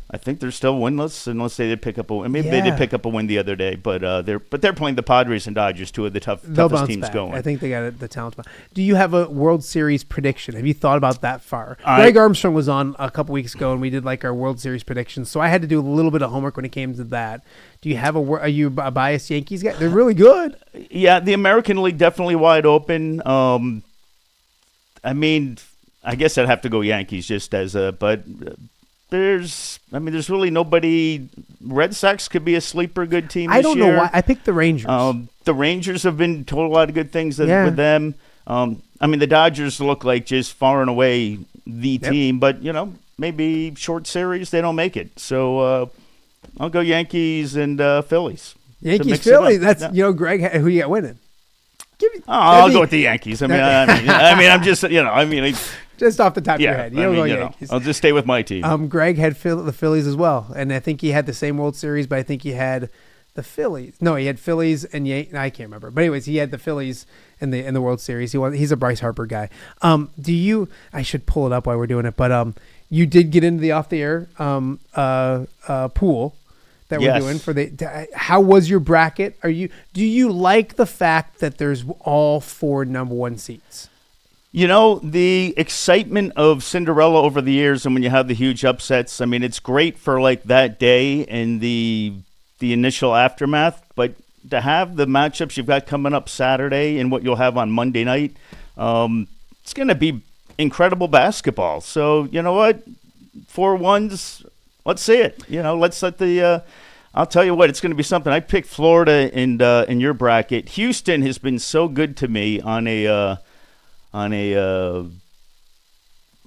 I think they're still winless unless they did pick up a win. Maybe they did pick up a win the other day, but they're playing the Padres and Dodgers, 2 of the toughest teams going. I think they got the talent. Do you have a World Series prediction? Have you thought about that far? Greg Armstrong was on a couple weeks ago, and we did our World Series predictions. So I had to do a little bit of homework when it came to that. Do you have are you a biased Yankees guy? They're really good. Yeah, the American League definitely wide open. I mean, I guess I'd have to go Yankees just as but. There's really nobody. Red Sox could be a sleeper good team this year. I don't know why. I picked the Rangers. The Rangers have been told a lot of good things with them. The Dodgers look like just far and away the team, but, maybe short series, they don't make it. So I'll go Yankees and Phillies. Yankees, Phillies. That's, Greg, who you got winning? I'll go with the Yankees. I'm just, just off the top of your head. Yankees. I'll just stay with my team. Greg had the Phillies as well, and I think he had the same World Series, but I think he had the Phillies. No, he had Phillies and I can't remember. But anyways, he had the Phillies in the World Series. He's a Bryce Harper guy. I should pull it up while we're doing it, but you did get into the off the air pool that we're doing for how was your bracket? Do you like the fact that there's all 4 number 1 seats? The excitement of Cinderella over the years and when you have the huge upsets, it's great for that day and the initial aftermath, but to have the matchups you've got coming up Saturday and what you'll have on Monday night, it's going to be incredible basketball. So, you know what? 4-1s, let's see it. Let's let I'll tell you what, it's going to be something. I picked Florida in your bracket. Houston has been so good to me on a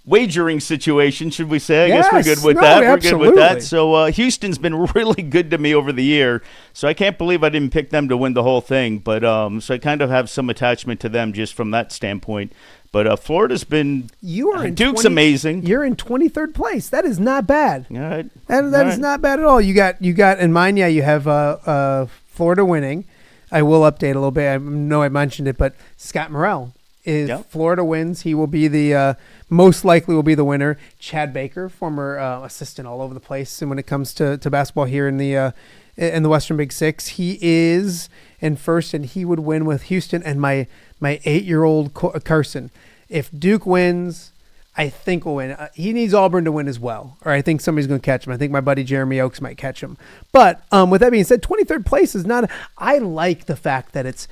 wagering situation, should we say? I guess we're good with that. We're good with that. So Houston's been really good to me over the year. So I can't believe I didn't pick them to win the whole thing. But so I kind of have some attachment to them just from that standpoint. But Florida's been Duke's amazing. You're in 23rd place. That is not bad. All right. That is not bad at all. You got in mind. Yeah, you have Florida winning. I will update a little bit. I know I mentioned it, but Scott Morrell. If Florida wins, he will be most likely will be the winner. Chad Baker, former assistant all over the place, and when it comes to basketball here in the Western Big Six, he is in first, and he would win with Houston and my 8-year-old Carson. If Duke wins, I think we'll win. He needs Auburn to win as well, or I think somebody's going to catch him. I think my buddy Jeremy Oakes might catch him. But with that being said, 23rd place is not. I like the fact that it's.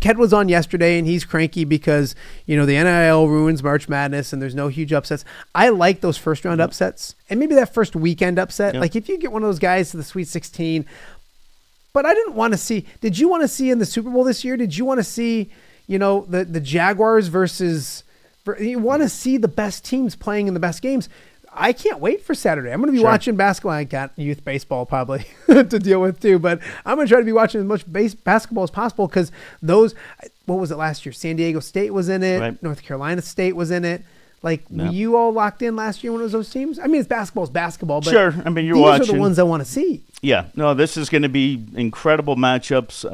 Ked was on yesterday, and he's cranky because the NIL ruins March Madness, and there's no huge upsets. I like those first round upsets, and maybe that first weekend upset. Like if you get one of those guys to the Sweet 16. But I didn't want to see. Did you want to see in the Super Bowl this year? Did you want to see the Jaguars versus? You want to see the best teams playing in the best games. I can't wait for Saturday. I'm going to be watching basketball. I got youth baseball probably to deal with too, but I'm going to try to be watching as much basketball as possible because those, what was it last year? San Diego State was in it. Right. North Carolina State was in it. Like, were you all locked in last year when it was those teams? I mean, it's basketball, but sure. I mean, these are the ones I want to see. Yeah. No, this is going to be incredible matchups.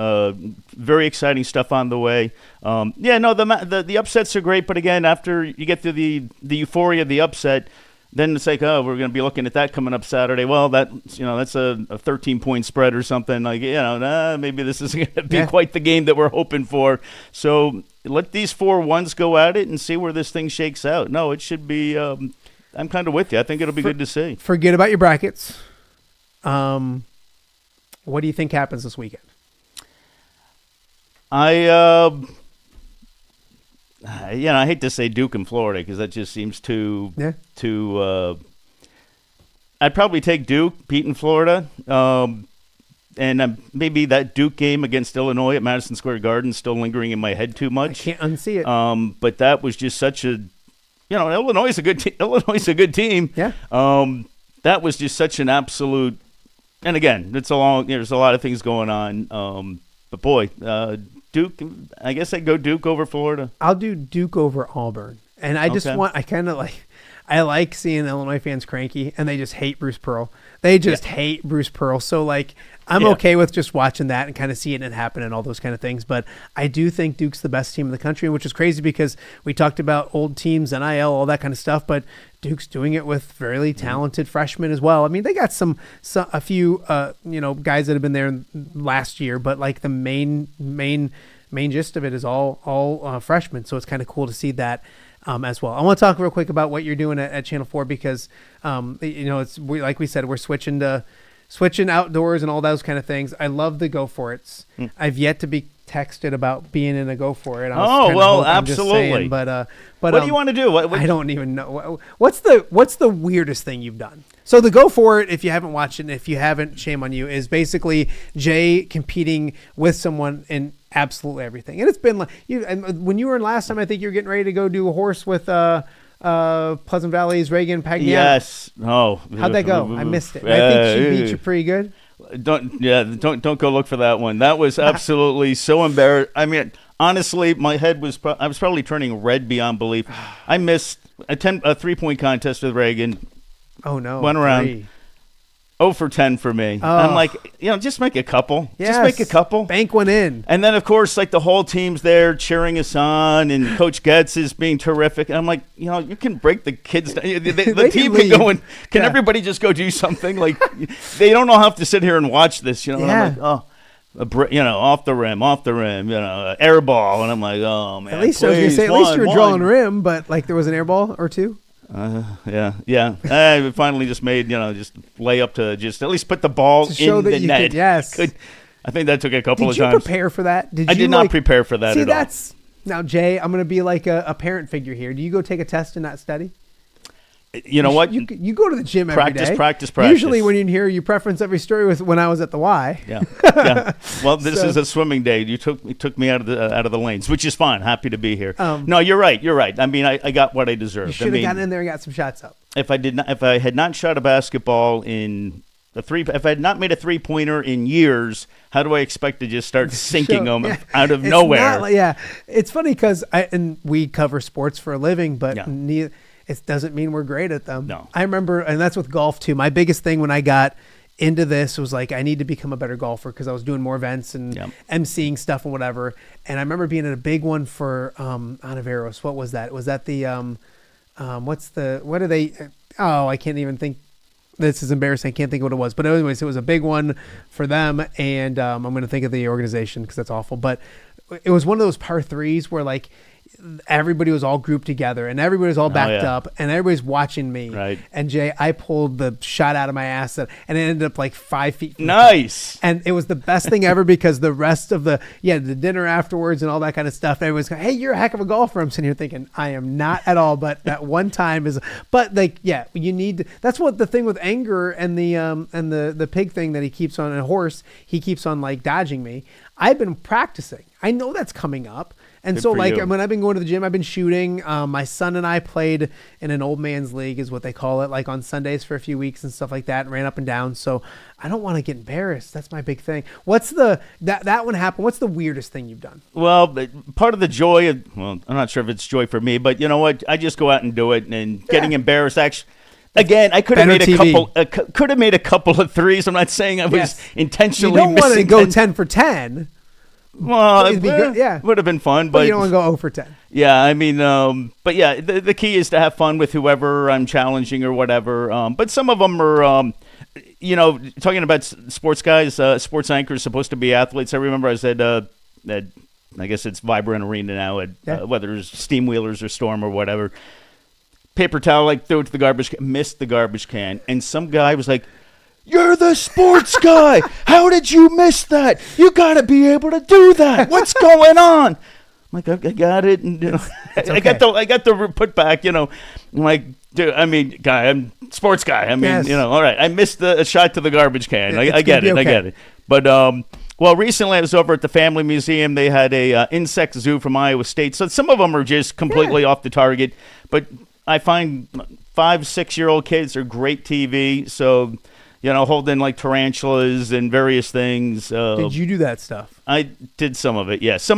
Very exciting stuff on the way. The upsets are great, but again, after you get to the euphoria of the upset, then it's like, oh, we're going to be looking at that coming up Saturday. Well, that's a 13-point spread or something. Like, maybe this isn't going to be quite the game that we're hoping for. So let these 4-1s go at it and see where this thing shakes out. No, it should be. I'm kind of with you. I think it'll be good to see. Forget about your brackets. What do you think happens this weekend? I hate to say Duke and Florida because that just seems too. I'd probably take Duke, Pete, and Florida, and maybe that Duke game against Illinois at Madison Square Garden still lingering in my head too much. I can't unsee it. But that was just such a, Illinois is a good team. Illinois is a good team. Yeah. That was just such an absolute. And again, there's a lot of things going on. But boy, Duke, I guess I'd go Duke over Florida. I'll do Duke over Auburn. And I just I like seeing Illinois fans cranky, and they just hate Bruce Pearl. They just hate Bruce Pearl. So, I'm okay with just watching that and kind of seeing it happen and all those kind of things. But I do think Duke's the best team in the country, which is crazy because we talked about old teams, NIL, all that kind of stuff. But Duke's doing it with fairly talented freshmen as well. I mean, they got a few guys that have been there last year, but the main gist of it is all freshmen. So it's kind of cool to see that. As well. I want to talk real quick about what you're doing at Channel 4 because, like we said, we're switching outdoors and all those kind of things. I love the Go For It's. I've yet to be texted about being in a Go For It. Absolutely. But what do you want to do? I don't even know. What's the weirdest thing you've done? So the Go For It, if you haven't watched it, and if you haven't, shame on you, is basically Jay competing with someone in absolutely everything. And it's been when you were in last time, I think you were getting ready to go do a horse with Pleasant Valley's Reagan Pagliano. Yes. Oh, how'd that go? I missed it. I think she beat you pretty good. Don't go look for that one. That was absolutely so embarrassing. I mean, honestly, my head was I was probably turning red beyond belief. I missed a 3-point contest with Reagan. Oh no! Went around 0 for 10 for me. I'm like, just make a couple. Yes. Just make a couple. Bank one in. And then, of course, the whole team's there cheering us on, and Coach Getz is being terrific. And I'm like, you can break the kids down. The team can go and can everybody just go do something? They don't all have to sit here and watch this. And I'm like, off the rim, air ball. And I'm like, oh, man. At least I was going to say, at least you were drawing rim, but there was an air ball or two. Yeah. I finally just made, just lay up to just at least put the ball in the net. Yes. I think that took a couple of times. Did you prepare for that? I did not prepare for that at all. Now, Jay, I'm going to be like a parent figure here. Do you go take a test and not study? You know what? You go to the gym every day. Practice. Usually when you hear, you preference every story with when I was at the Y. Yeah. Well, this is a swimming day. You took me out of the lanes, which is fine. Happy to be here. No, you're right. I mean, I got what I deserved. You should have gotten in there and got some shots up. If I had not shot a basketball if I had not made a 3-pointer in years, how do I expect to just start sinking them out of nowhere? It's funny because we cover sports for a living, but it doesn't mean we're great at them. No. I remember, and that's with golf too. My biggest thing when I got into this was I need to become a better golfer because I was doing more events and emceeing stuff and whatever. And I remember being in a big one for Anaveros. What was that? Was that the what are they? Oh, I can't even think. This is embarrassing. I can't think of what it was. But anyways, it was a big one for them. And I'm going to think of the organization because that's awful. But it was one of those par threes where everybody was all grouped together and everybody was all backed up and everybody's watching me. Right. And Jay, I pulled the shot out of my ass and it ended up 5 feet. Nice. And it was the best thing ever because the rest of the dinner afterwards and all that kind of stuff, everyone's going, hey, you're a heck of a golfer. I'm sitting here thinking, I am not at all, but that one time is, but you need, that's what the thing with anger and the pig thing that he keeps on, a horse, he keeps on dodging me. I've been practicing. I know that's coming up. And Good so, for like, you. when I've been going to the gym, I've been shooting. My son and I played in an old man's league, is what they call it, like on Sundays for a few weeks and stuff like that, and ran up and down. So I don't want to get embarrassed. That's my big thing. What's that one happened? What's the weirdest thing you've done? Well, part of the joy, I'm not sure if it's joy for me, but you know what? I just go out and do it, and getting embarrassed, actually. Again, I could have made a couple of threes. I'm not saying I was intentionally missing. You don't want to go 10 for 10. Well, it would have been fun, but you don't want to go 0 for 10. Yeah, I mean, but yeah, the key is to have fun with whoever I'm challenging or whatever. But some of them are, talking about sports guys, sports anchors supposed to be athletes. I remember I was at I guess it's Vibrant Arena now, whether it's Steam Wheelers or Storm or whatever. Paper towel, throw it to the garbage can, missed the garbage can. And some guy was like, "You're the sports guy. How did you miss that? You got to be able to do that. What's going on?" I'm like, "I got it." And, okay. I got the put back, I'm like, dude, I'm sports guy. All right. I missed a shot to the garbage can. I get it. Okay. I get it. But, well, recently I was over at the Family Museum. They had a insect zoo from Iowa State. So some of them are just completely off the target. But I find 5-6-year-old kids are great TV. So, holding like tarantulas and various things. Did you do that stuff? I did some of it, yeah. I saw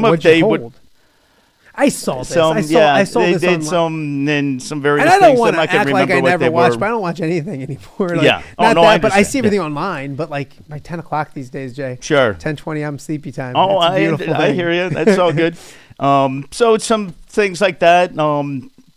this. Some, I saw they this did online. some various things. And I don't want to act like I never watched, but I don't watch anything anymore. But I see everything online. But like by 10 o'clock these days, Jay. Sure. 10:20, I'm sleepy time. Oh, I hear you. That's all good. So it's some things like that.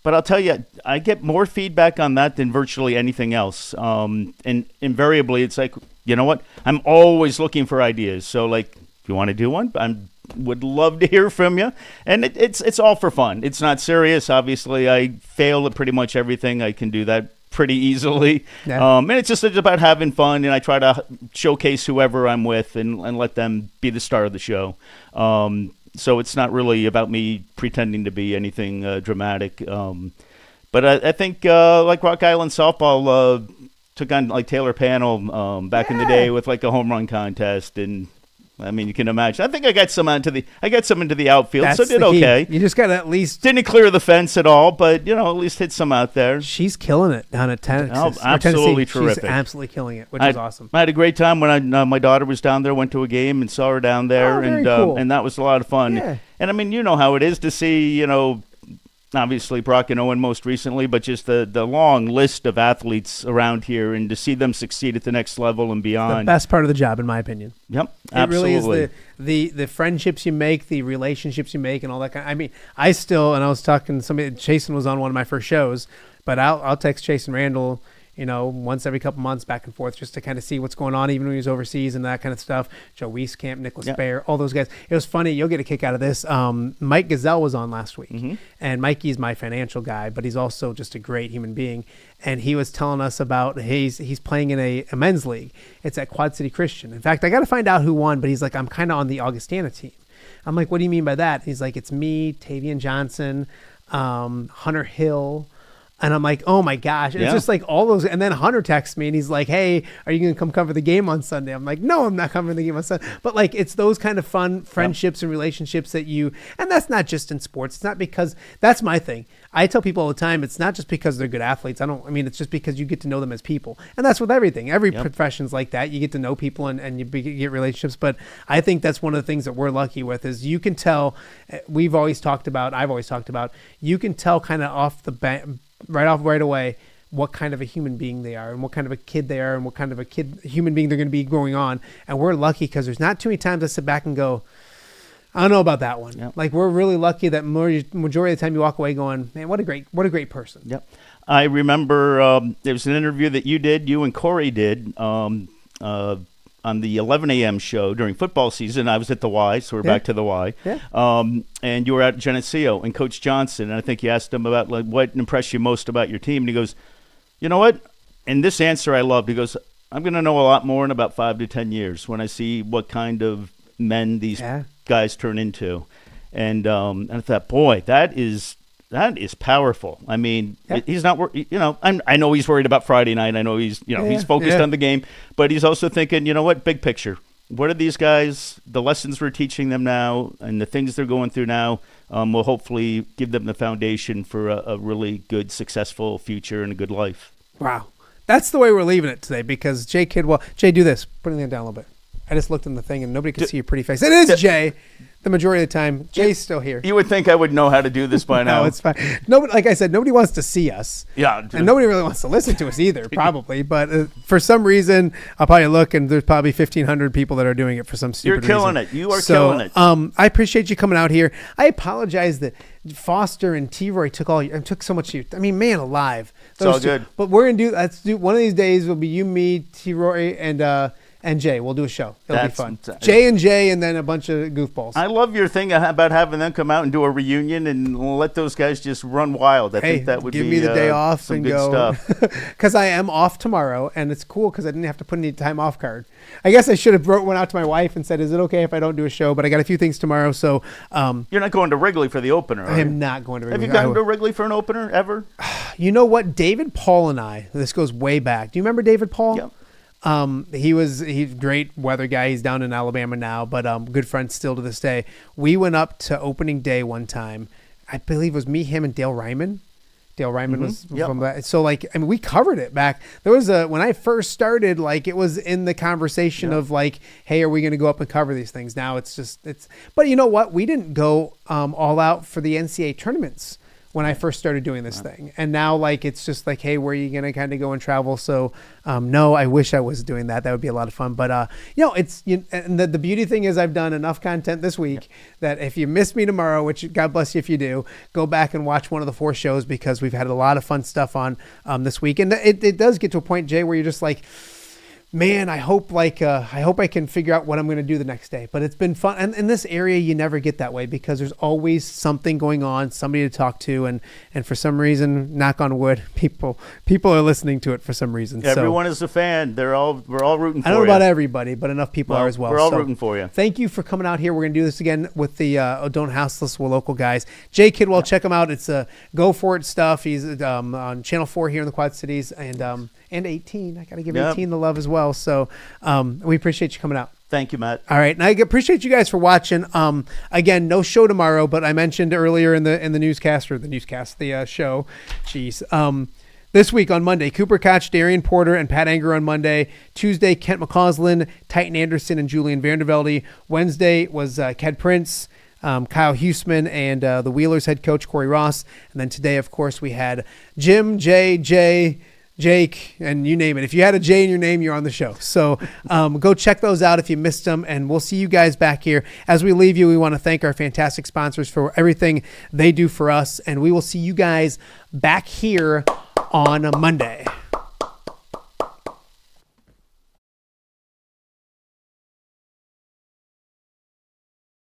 But I'll tell you, I get more feedback on that than virtually anything else. And invariably, it's like, you know what? I'm always looking for ideas. So, like, if you want to do one, I would love to hear from you. And it's all for fun. It's not serious. Obviously, I fail at pretty much everything. I can do that pretty easily. Yeah. And it's about having fun. And I try to showcase whoever I'm with and let them be the star of the show. So it's not really about me pretending to be anything dramatic. But I think like Rock Island Softball took on like Taylor Panel back in the day with like a home run contest, and you can imagine. I think I got some into the outfield, so did okay. You just got to at least didn't clear the fence at all, but at least hit some out there. She's killing it down at Texas. Oh, absolutely terrific. She's absolutely killing it, which is awesome. I had a great time when my daughter was down there. Went to a game and saw her down there, and that was a lot of fun. Yeah. And you know how it is to see obviously Brock and Owen most recently, but just the long list of athletes around here, and to see them succeed at the next level and beyond. The best part of the job, in my opinion. Yep, absolutely. It really is the friendships you make, the relationships you make, and all that kind. I still, and I was talking to somebody. Chasen was on one of my first shows, but I'll text Chasen Randall, once every couple months back and forth, just to kind of see what's going on, even when he was overseas and that kind of stuff. Joe Wieskamp, Nicholas Bayer, all those guys. It was funny. You'll get a kick out of this. Mike Gazelle was on last week, and Mikey's my financial guy, but he's also just a great human being. And he was telling us about he's playing in a men's league. It's at Quad City Christian. In fact, I got to find out who won, but he's like, I'm kind of on the Augustana team. I'm like, what do you mean by that? He's like, it's me, Tavian Johnson, Hunter Hill. And I'm like, oh my gosh. It's just like all those. And then Hunter texts me and he's like, hey, are you going to come cover the game on Sunday? I'm like, no, I'm not covering the game on Sunday. But like, it's those kind of fun friendships and relationships that and that's not just in sports. It's not because, that's my thing. I tell people all the time, it's not just because they're good athletes. It's just because you get to know them as people. And that's with everything. Every profession's like that. You get to know people and you get relationships. But I think that's one of the things that we're lucky with is you can tell, I've always talked about, you can tell kind of off the bat, right away what kind of a human being they are and what kind of a kid they are and what kind of human being they're going to be growing on. And we're lucky because there's not too many times I sit back and go, I don't know about that one. Yep. Like we're really lucky that majority of the time you walk away going, man, what a great person. Yep. I remember there was an interview that you and Corey did on the 11 a.m. show during football season. I was at the Y, so we're back to the Y. Yeah. And you were at Geneseo, and Coach Johnson, and I think you asked him about like what impressed you most about your team, and he goes, you know what? And this answer I loved. He goes, I'm going to know a lot more in about 5 to 10 years when I see what kind of men these guys turn into. And I thought, boy, that is powerful. He's not, I know he's worried about Friday night. I know he's, he's focused on the game, but he's also thinking, you know what, big picture. What are these guys, the lessons we're teaching them now and the things they're going through now, will hopefully give them the foundation for a really good, successful future and a good life. Wow. That's the way we're leaving it today because Jay Kidwell. Jay, do this. Put it down a little bit. I just looked in the thing and nobody could see your pretty face. It is Jay. The majority of the time, Jay's still here. You would think I would know how to do this by now. No, it's fine. Nobody, like I said, nobody wants to see us. Yeah. And nobody really wants to listen to us either, probably. But for some reason, I'll probably look and there's probably 1,500 people that are doing it for some stupid reason. You're killing it. You are killing it. I appreciate you coming out here. I apologize that Foster and T-Roy took so much of you. I mean, man alive. It's all good. But we're going to do one of these days will be you, me, T-Roy, and Jay. We'll do a show. It'll be fun. Jay and then a bunch of goofballs. I love your thing about having them come out and do a reunion and let those guys just run wild. I think that would give be me the day off some and good go. Because I am off tomorrow, and it's cool because I didn't have to put any time off card. I guess I should have wrote one out to my wife and said, "Is it okay if I don't do a show?" But I got a few things tomorrow, so you're not going to Wrigley for the opener. I am not going to Wrigley. Have you gone to Wrigley for an opener ever? You know what, David Paul and I. This goes way back. Do you remember David Paul? Yep. He's a great weather guy. He's down in Alabama now, but good friends still to this day. We went up to opening day one time. I believe it was me, him, and Dale Ryman. Dale Ryman was from that. So we covered it back. There was when I first started, it was in the conversation of hey, are we going to go up and cover these things? Now but you know what? We didn't go all out for the NCAA tournaments when I first started doing this thing. And now it's just hey, where are you going to kind of go and travel? So no, I wish I was doing that. That would be a lot of fun. But and the beauty thing is I've done enough content this week that if you miss me tomorrow, which God bless you if you do, go back and watch one of the 4 shows because we've had a lot of fun stuff on this week. And it does get to a point, Jay, where you're just man, I hope I can figure out what I'm going to do the next day. But it's been fun. And in this area, you never get that way because there's always something going on, somebody to talk to. And for some reason, knock on wood, people are listening to it for some reason. Everyone is a fan. We're all rooting for you. I don't know about everybody, but enough people are as well. We're all rooting for you. Thank you for coming out here. We're going to do this again with the Don't Houseless We're Local guys. Jay Kidwell, check him out. It's Go For It stuff. He's on Channel 4 here in the Quad Cities. And 18. I got to give 18 the love as well. So we appreciate you coming out. Thank you, Matt. All right. And I appreciate you guys for watching. Again, no show tomorrow, but I mentioned earlier in the show. Jeez. This week on Monday, Cooper Koch, Darian Porter, and Pat Anger on Monday. Tuesday, Kent McCausland, Titan Anderson, and Julian Vandervelde. Wednesday was Ked Prince, Kyle Huseman, and the Wheelers head coach Corey Ross. And then today, of course, we had Jim, Jay, Jake, and you name it. If you had a J in your name, you're on the show. So go check those out if you missed them, and we'll see you guys back here. As we leave you, we want to thank our fantastic sponsors for everything they do for us, and we will see you guys back here on Monday.